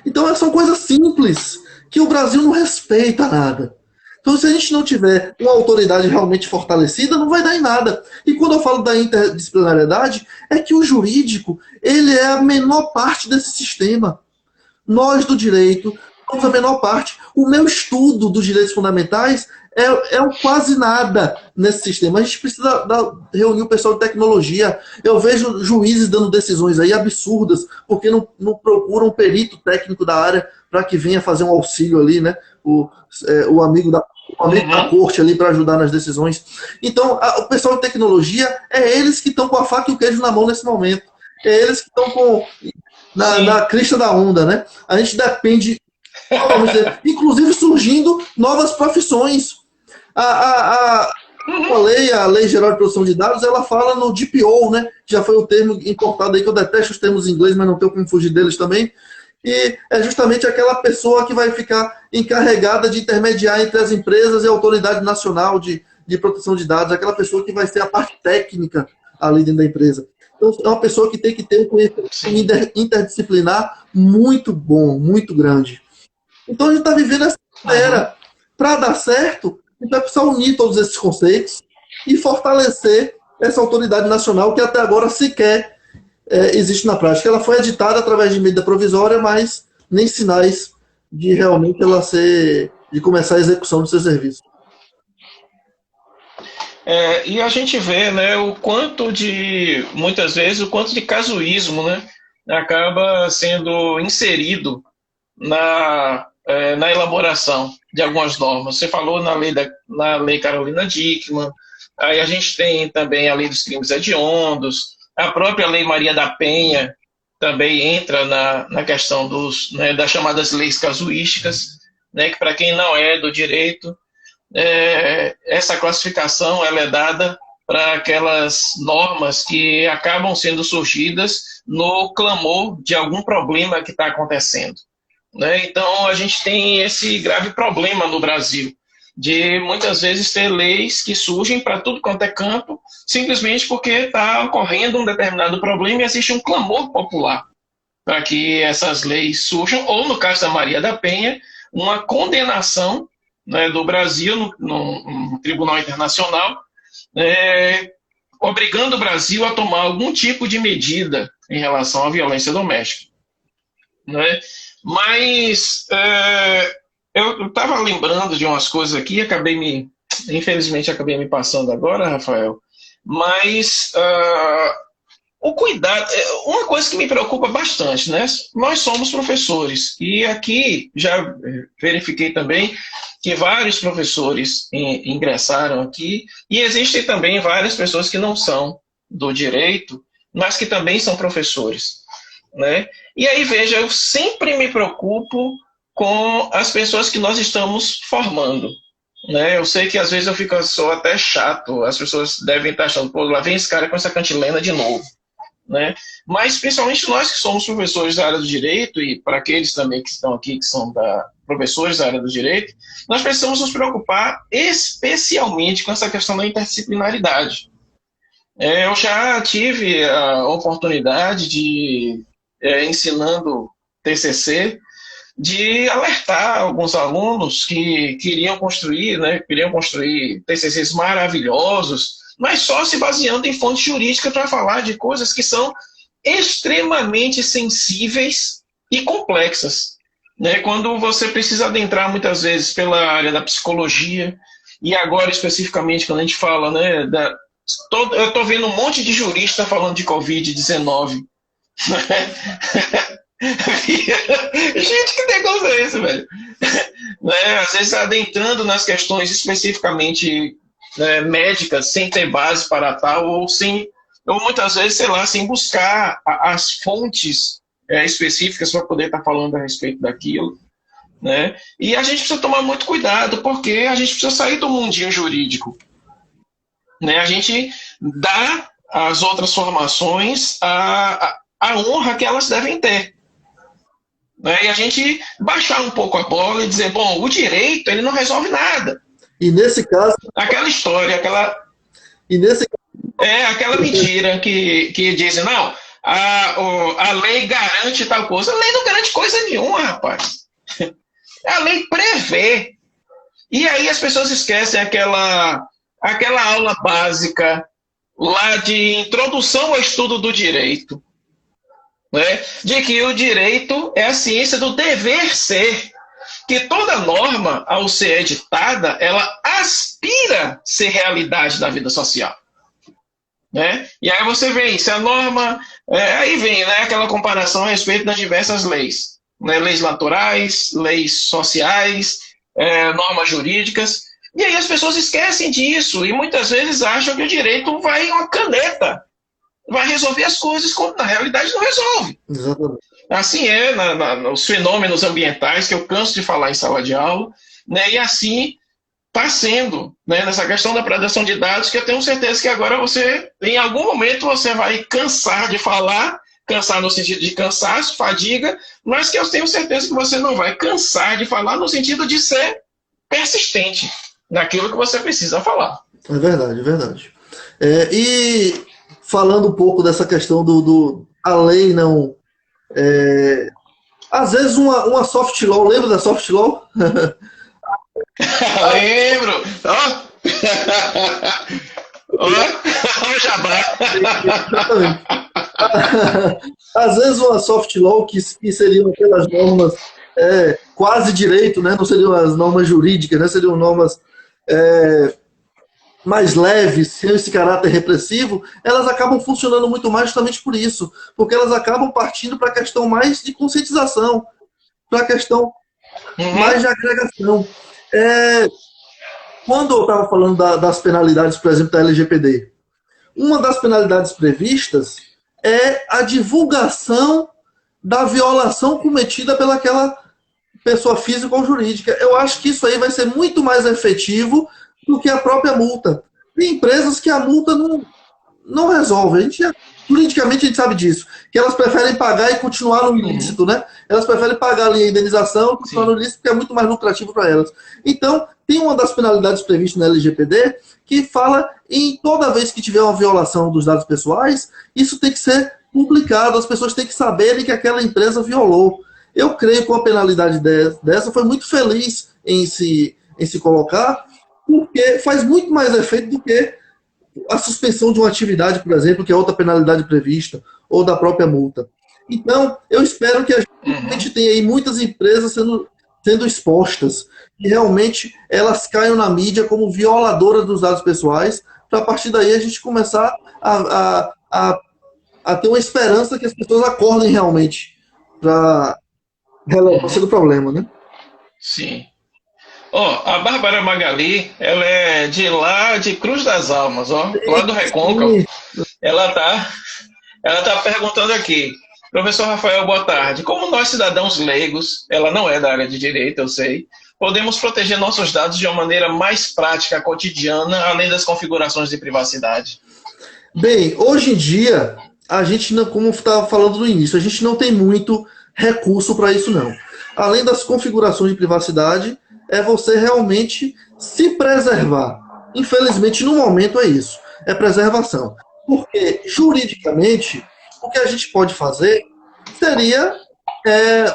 Então são coisas simples que o Brasil não respeita nada. Então, se a gente não tiver uma autoridade realmente fortalecida, não vai dar em nada. E quando eu falo da interdisciplinariedade, é que o jurídico, ele é a menor parte desse sistema. Nós do direito somos a menor parte. O meu estudo dos direitos fundamentais é um quase nada nesse sistema. A gente precisa reunir o pessoal de tecnologia. Eu vejo juízes dando decisões aí absurdas, porque não procuram um perito técnico da área para que venha fazer um auxílio ali, né? O amigo da corte ali para ajudar nas decisões. Então, o pessoal de tecnologia, eles que estão com a faca e o queijo na mão nesse momento. É eles que estão na crista da onda, né? A gente depende, inclusive surgindo novas profissões. A Lei Geral de Proteção de Dados, ela fala no DPO, né? Já foi um termo importado aí, que eu detesto os termos em inglês, mas não tenho como fugir deles também. E é justamente aquela pessoa que vai ficar encarregada de intermediar entre as empresas e a Autoridade Nacional de Proteção de Dados, aquela pessoa que vai ser a parte técnica ali dentro da empresa. Então, é uma pessoa que tem que ter um conhecimento interdisciplinar muito bom, muito grande. Então, a gente está vivendo essa era. Para dar certo, a gente vai precisar unir todos esses conceitos e fortalecer essa autoridade nacional que até agora sequer existe na prática. Ela foi editada através de medida provisória, mas nem sinais de realmente de começar a execução do seu serviço. E a gente vê, né, muitas vezes, o quanto de casuísmo, né, acaba sendo inserido na elaboração de algumas normas. Você falou na lei Carolina Dickmann, aí a gente tem também a lei dos crimes hediondos, a própria lei Maria da Penha também entra na questão das chamadas leis casuísticas, né, que para quem não é do direito, essa classificação ela é dada para aquelas normas que acabam sendo surgidas no clamor de algum problema que está acontecendo. Né? Então, a gente tem esse grave problema no Brasil, de muitas vezes ter leis que surgem para tudo quanto é campo, simplesmente porque está ocorrendo um determinado problema e existe um clamor popular para que essas leis surjam, ou no caso da Maria da Penha, uma condenação, né, do Brasil no Tribunal Internacional, obrigando o Brasil a tomar algum tipo de medida em relação à violência doméstica. Né? Mas eu estava lembrando de umas coisas aqui, infelizmente acabei me passando agora, Rafael, mas o cuidado, uma coisa que me preocupa bastante, né? Nós somos professores e aqui já verifiquei também que vários professores ingressaram aqui e existem também várias pessoas que não são do direito, mas que também são professores, né? E aí, veja, eu sempre me preocupo com as pessoas que nós estamos formando, né? Eu sei que às vezes eu fico só até chato, as pessoas devem estar achando, pô, lá vem esse cara com essa cantilena de novo, né? Mas principalmente nós que somos professores da área do direito, e para aqueles também que estão aqui, que são professores da área do direito, nós precisamos nos preocupar especialmente com essa questão da interdisciplinaridade. Eu já tive a oportunidade de, ensinando TCC, de alertar alguns alunos que queriam construir, né, queriam construir TCCs maravilhosos, mas só se baseando em fonte jurídica para falar de coisas que são extremamente sensíveis e complexas, né? Quando você precisa adentrar muitas vezes pela área da psicologia, e agora especificamente quando a gente fala, né, eu estou vendo um monte de jurista falando de Covid-19. Gente, que negócio é esse, velho? Né? Às vezes adentrando nas questões especificamente, né, médicas, sem ter base para tal, ou muitas vezes, sei lá, sem buscar as fontes específicas para poder estar falando a respeito daquilo. Né? E a gente precisa tomar muito cuidado, porque a gente precisa sair do mundinho jurídico. Né? A gente dá às outras formações a honra que elas devem ter. Né? E a gente baixar um pouco a bola e dizer, bom, o direito ele não resolve nada. E nesse caso... Aquela história, aquela mentira que dizem, não, a lei garante tal coisa. A lei não garante coisa nenhuma, rapaz. A lei prevê. E aí as pessoas esquecem aquela aula básica lá de introdução ao estudo do direito, né? De que o direito é a ciência do dever ser, que toda norma, ao ser editada, ela aspira a ser realidade da vida social. Né? E aí você vê, se a norma... aí vem, né, aquela comparação a respeito das diversas leis. Né? Leis naturais, leis sociais, normas jurídicas. E aí as pessoas esquecem disso e muitas vezes acham que o direito vai em uma caneta, vai resolver as coisas, quando na realidade não resolve. Exatamente. Assim nos fenômenos ambientais, que eu canso de falar em sala de aula, né? E assim está sendo, né, nessa questão da proteção de dados, que eu tenho certeza que agora você, em algum momento, você vai cansar de falar, cansar no sentido de cansaço, fadiga, mas que eu tenho certeza que você não vai cansar de falar no sentido de ser persistente naquilo que você precisa falar. É verdade, é verdade. E falando um pouco dessa questão a lei não... às vezes uma soft law, lembra da soft law? Lembro! Ó, jabá! Exatamente. Às vezes uma soft law que seriam aquelas normas quase direito, né? Não seriam as normas jurídicas, né? Seriam normas mais leves, sem esse caráter repressivo, elas acabam funcionando muito mais justamente por isso, porque elas acabam partindo para a questão mais de conscientização, para a questão mais de agregação. Quando eu estava falando das penalidades, por exemplo, da LGPD, uma das penalidades previstas é a divulgação da violação cometida pelaquela pessoa física ou jurídica. Eu acho que isso aí vai ser muito mais efetivo do que a própria multa. Tem empresas que a multa não resolve. Juridicamente a gente sabe disso, que elas preferem pagar e continuar no ilícito, né? Elas preferem pagar ali a indenização e continuar no ilícito, porque é muito mais lucrativo para elas. Então, tem uma das penalidades previstas na LGPD que fala em toda vez que tiver uma violação dos dados pessoais, isso tem que ser publicado, as pessoas têm que saberem que aquela empresa violou. Eu creio que uma penalidade dessa foi muito feliz em se colocar, porque faz muito mais efeito do que a suspensão de uma atividade, por exemplo, que é outra penalidade prevista, ou da própria multa. Então, eu espero que a gente tenha aí muitas empresas sendo expostas, e realmente elas caiam na mídia como violadoras dos dados pessoais, para a partir daí a gente começar a ter uma esperança que as pessoas acordem realmente para relevância do problema, né? Sim. A Bárbara Magali, ela é de lá de Cruz das Almas, lá do Recôncavo. Ela tá perguntando aqui, professor Rafael, boa tarde. Como nós, cidadãos leigos, ela não é da área de direito, eu sei, podemos proteger nossos dados de uma maneira mais prática, cotidiana, além das configurações de privacidade? Bem, hoje em dia, a gente não, como eu estava falando no início, a gente não tem muito recurso para isso, não. Além das configurações de privacidade, é você realmente se preservar. Infelizmente, no momento é isso, é preservação. Porque, juridicamente, o que a gente pode fazer seria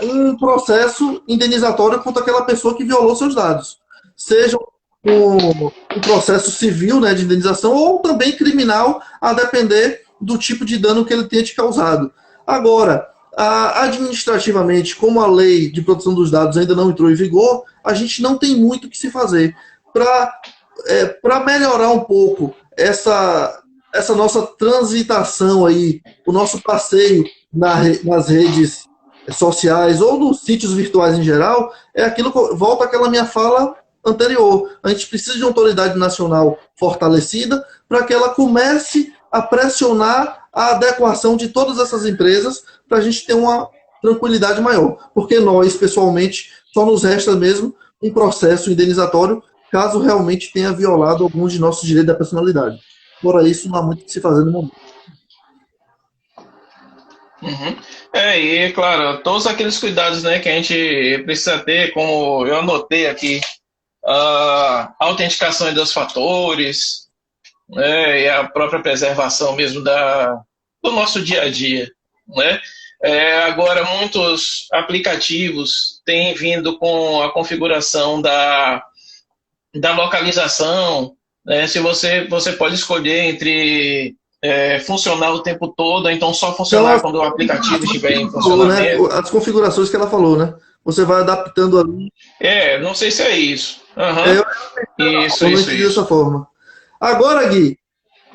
um processo indenizatório contra aquela pessoa que violou seus dados. Seja um processo civil, né, de indenização, ou também criminal, a depender do tipo de dano que ele tenha te causado. Agora, administrativamente, como a lei de proteção dos dados ainda não entrou em vigor, a gente não tem muito o que se fazer. Para melhorar um pouco essa nossa transitação aí, o nosso passeio nas redes sociais ou nos sítios virtuais em geral, volta àquela minha fala anterior. A gente precisa de uma autoridade nacional fortalecida para que ela comece a pressionar a adequação de todas essas empresas para a gente ter uma tranquilidade maior. Porque nós, pessoalmente, só nos resta mesmo um processo indenizatório caso realmente tenha violado alguns de nossos direitos da personalidade. Fora isso, não há muito o que se fazer no momento. Uhum. E claro, todos aqueles cuidados, né, que a gente precisa ter, como eu anotei aqui, a autenticação em 2 fatores, né, e a própria preservação mesmo do nosso dia a dia, né? Agora, muitos aplicativos têm vindo com a configuração da localização, né? Se você pode escolher entre funcionar o tempo todo, então só funcionar quando o aplicativo estiver em funcionamento. Né? As configurações que ela falou, né? Você vai adaptando ali. Não sei se é isso. Uhum. Isso. Dessa forma. Agora, Gui,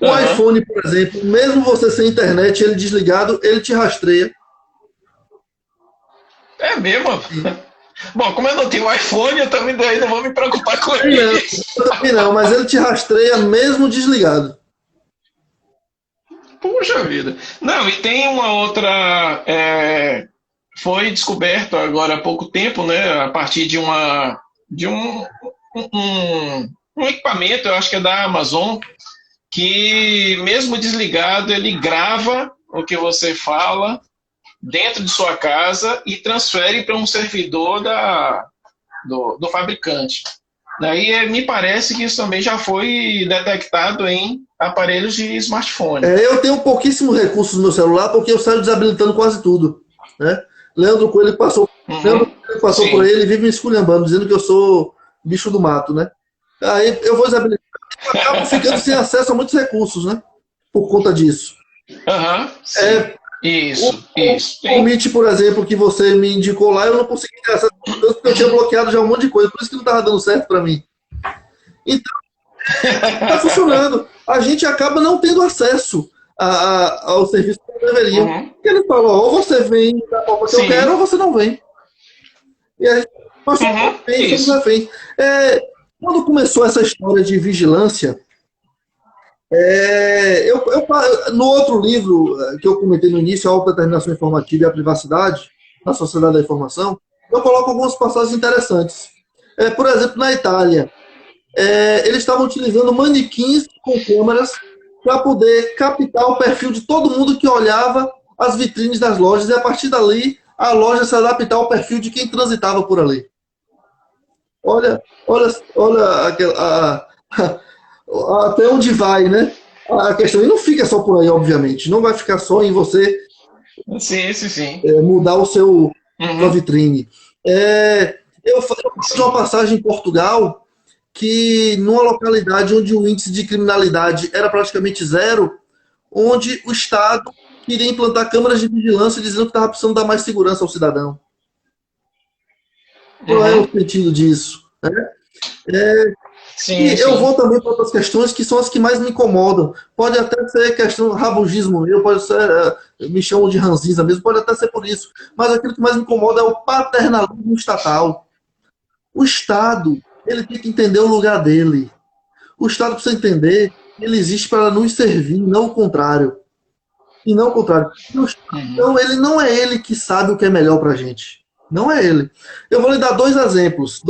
o iPhone, por exemplo, mesmo você sem internet, ele desligado, ele te rastreia. É mesmo? Bom, como eu não tenho iPhone, eu também não vou me preocupar com ele. Não, mas ele te rastreia mesmo desligado. Puxa vida. Não, e tem uma outra... foi descoberto agora há pouco tempo, né, a partir de um equipamento, eu acho que é da Amazon, que mesmo desligado, ele grava o que você fala dentro de sua casa e transfere para um servidor do fabricante. Daí me parece que isso também já foi detectado em aparelhos de smartphone. Eu tenho pouquíssimos recursos no meu celular porque eu saio desabilitando quase tudo, né? Leandro Coelho passou por aí, ele vive me esculhambando, dizendo que eu sou bicho do mato, né? Aí eu vou desabilitar e acabo ficando sem acesso a muitos recursos, né? Por conta disso. Isso. O Meet, por exemplo, que você me indicou lá, eu não consegui ter acesso porque eu tinha bloqueado já um monte de coisa, por isso que não estava dando certo para mim. Então, está funcionando. A gente acaba não tendo acesso ao serviço que deveria. E ele falou, ou você vem da forma que eu quero, ou você não vem. E aí, nós somos refém. Quando começou essa história de vigilância, no outro livro que eu comentei no início, A Autodeterminação Informativa e a Privacidade na Sociedade da Informação, eu coloco algumas passagens interessantes. Por exemplo, na Itália, eles estavam utilizando manequins com câmeras para poder captar o perfil de todo mundo que olhava as vitrines das lojas e, a partir dali, a loja se adaptar ao perfil de quem transitava por ali. Olha até onde vai, né? A questão, e não fica só por aí, obviamente. Não vai ficar só em você mudar o sua vitrine. Eu fiz uma passagem em Portugal que, numa localidade onde o índice de criminalidade era praticamente zero, onde o Estado queria implantar câmeras de vigilância dizendo que estava precisando dar mais segurança ao cidadão. Qual é o sentido disso? Eu vou também para outras questões que são as que mais me incomodam. Pode até ser questão rabugismo meu, pode ser, me chamam de ranzinza mesmo, pode até ser por isso. Mas aquilo que mais me incomoda é o paternalismo estatal. O Estado, ele tem que entender o lugar dele. O Estado precisa entender que ele existe para nos servir, não o contrário. E não o contrário. Então, ele não é ele que sabe o que é melhor para a gente. Não é ele. Eu vou lhe dar dois exemplos.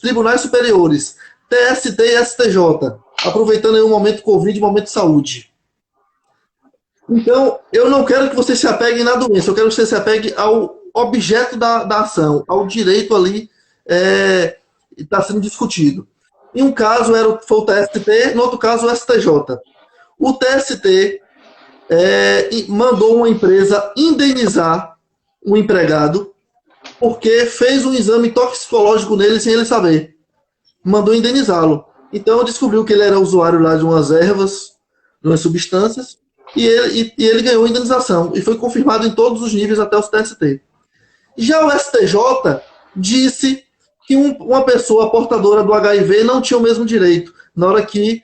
Tribunais superiores, TST e STJ. Aproveitando aí o momento Covid e o momento saúde. Então, eu não quero que você se apegue na doença, eu quero que você se apegue ao objeto da ação, ao direito ali que está sendo discutido. Em um caso foi o TST, no outro caso o STJ. O TST mandou uma empresa indenizar um empregado porque fez um exame toxicológico nele sem ele saber. Mandou indenizá-lo. Então descobriu que ele era usuário lá de umas ervas, de umas substâncias, e ele ganhou indenização. E foi confirmado em todos os níveis até os TST. Já o STJ disse que uma pessoa portadora do HIV não tinha o mesmo direito, na hora que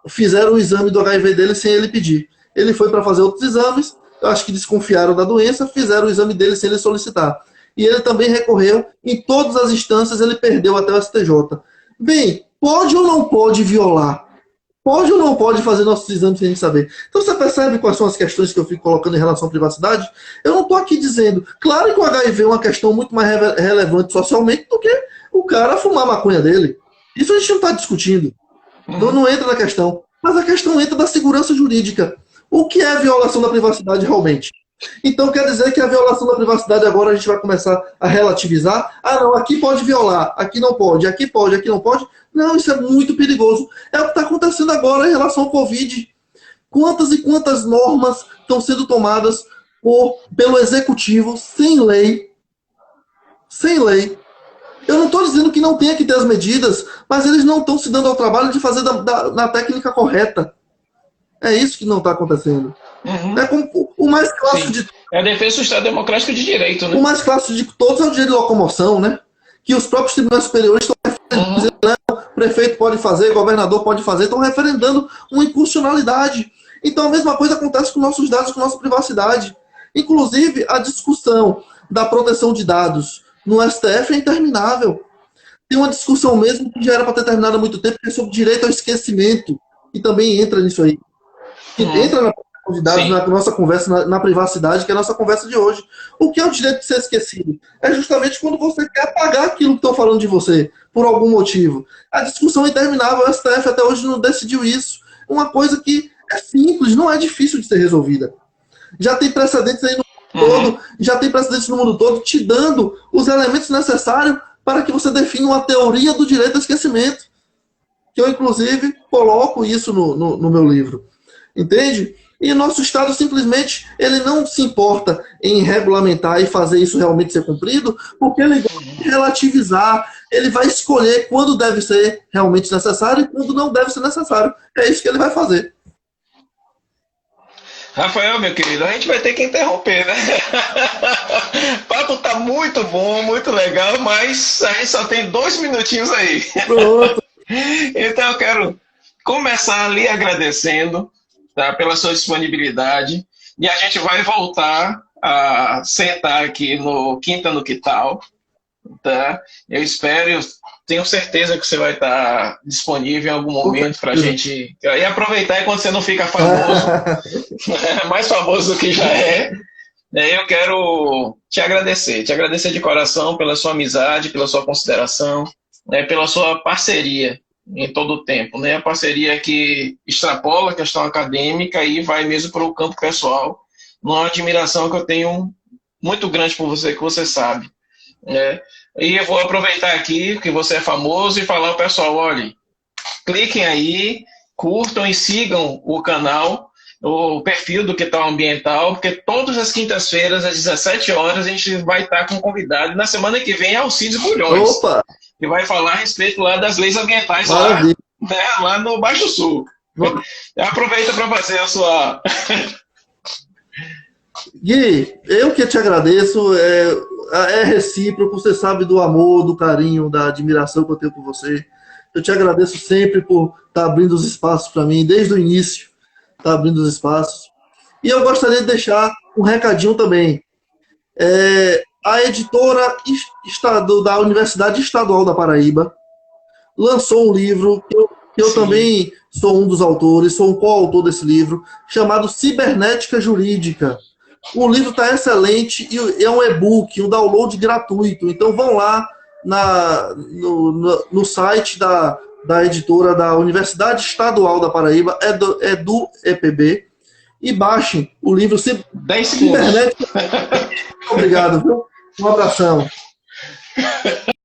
fizeram o exame do HIV dele sem ele pedir. Ele foi para fazer outros exames, acho que desconfiaram da doença, fizeram o exame dele sem ele solicitar. E ele também recorreu, em todas as instâncias ele perdeu até o STJ. Bem, pode ou não pode violar? Pode ou não pode fazer nossos exames sem a gente saber? Então você percebe quais são as questões que eu fico colocando em relação à privacidade? Eu não estou aqui dizendo, claro que o HIV é uma questão muito mais relevante socialmente do que o cara fumar a maconha dele. Isso a gente não está discutindo. Não entra na questão. Mas a questão entra da segurança jurídica. O que é a violação da privacidade realmente? Então quer dizer que a violação da privacidade agora a gente vai começar a relativizar? Ah, não, aqui pode violar, aqui não pode, aqui não pode. Não, isso é muito perigoso. É o que está acontecendo agora em relação ao Covid. Quantas e quantas normas estão sendo tomadas pelo Executivo sem lei? Sem lei. Eu não estou dizendo que não tenha que ter as medidas, mas eles não estão se dando ao trabalho de fazer na técnica correta. É isso que não está acontecendo. Uhum. É como o mais clássico de... É a defesa do Estado Democrático de Direito, né? O mais clássico de todos é o direito de locomoção, né? Que os próprios tribunais superiores estão referendando, o prefeito pode fazer, o governador pode fazer, estão referendando uma inconstitucionalidade. Então a mesma coisa acontece com nossos dados, com nossa privacidade. Inclusive, a discussão da proteção de dados no STF é interminável. Tem uma discussão mesmo que já era para ter terminado há muito tempo, que é sobre direito ao esquecimento, e também entra nisso aí. Entra na proteção de dados, na nossa conversa, na privacidade, que é a nossa conversa de hoje. O que é o direito de ser esquecido? É justamente quando você quer apagar aquilo que estão falando de você, por algum motivo. A discussão é interminável, o STF até hoje não decidiu isso. Uma coisa que é simples, não é difícil de ser resolvida. Já tem precedentes aí no mundo todo, já tem precedentes no mundo todo te dando os elementos necessários para que você defina uma teoria do direito ao esquecimento. Que eu, inclusive, coloco isso no meu livro. Entende? E o nosso Estado simplesmente ele não se importa em regulamentar e fazer isso realmente ser cumprido, porque ele vai relativizar, ele vai escolher quando deve ser realmente necessário e quando não deve ser necessário. É isso que ele vai fazer. Rafael, meu querido, a gente vai ter que interromper, né? O papo tá muito bom, muito legal, mas a gente só tem 2 minutinhos aí. Pronto. Então eu quero começar ali agradecendo, tá, pela sua disponibilidade, e a gente vai voltar a sentar aqui no Quinta no Quital, tá? Eu espero, tenho certeza que você vai estar disponível em algum momento para a gente e aproveitar quando você não fica famoso, mais famoso do que já é. Eu quero te agradecer de coração pela sua amizade, pela sua consideração, pela sua parceria em todo o tempo, né? A parceria que extrapola a questão acadêmica e vai mesmo para o campo pessoal, uma admiração que eu tenho muito grande por você, que você sabe, né? E eu vou aproveitar aqui que você é famoso e falar ao pessoal, olha, cliquem aí, curtam e sigam o canal, o perfil do Quital Ambiental, porque todas as quintas-feiras, às 17 horas, a gente vai estar com um convidado. Na semana que vem, Alcides Bulhões. Opa! Que vai falar a respeito lá das leis ambientais lá no Baixo Sul. Aproveita para fazer a sua... Gui, eu que te agradeço, é recíproco, você sabe do amor, do carinho, da admiração que eu tenho por você. Eu te agradeço sempre por estar abrindo os espaços para mim, desde o início, está abrindo os espaços. E eu gostaria de deixar um recadinho também. A editora da Universidade Estadual da Paraíba lançou um livro, que eu também sou um dos autores, sou um coautor desse livro, chamado Cibernética Jurídica. O livro está excelente e é um e-book, um download gratuito. Então vão lá no site da editora da Universidade Estadual da Paraíba, do EPB, e baixem o livro. 10 segundos. Internet. Obrigado, viu? Um abração.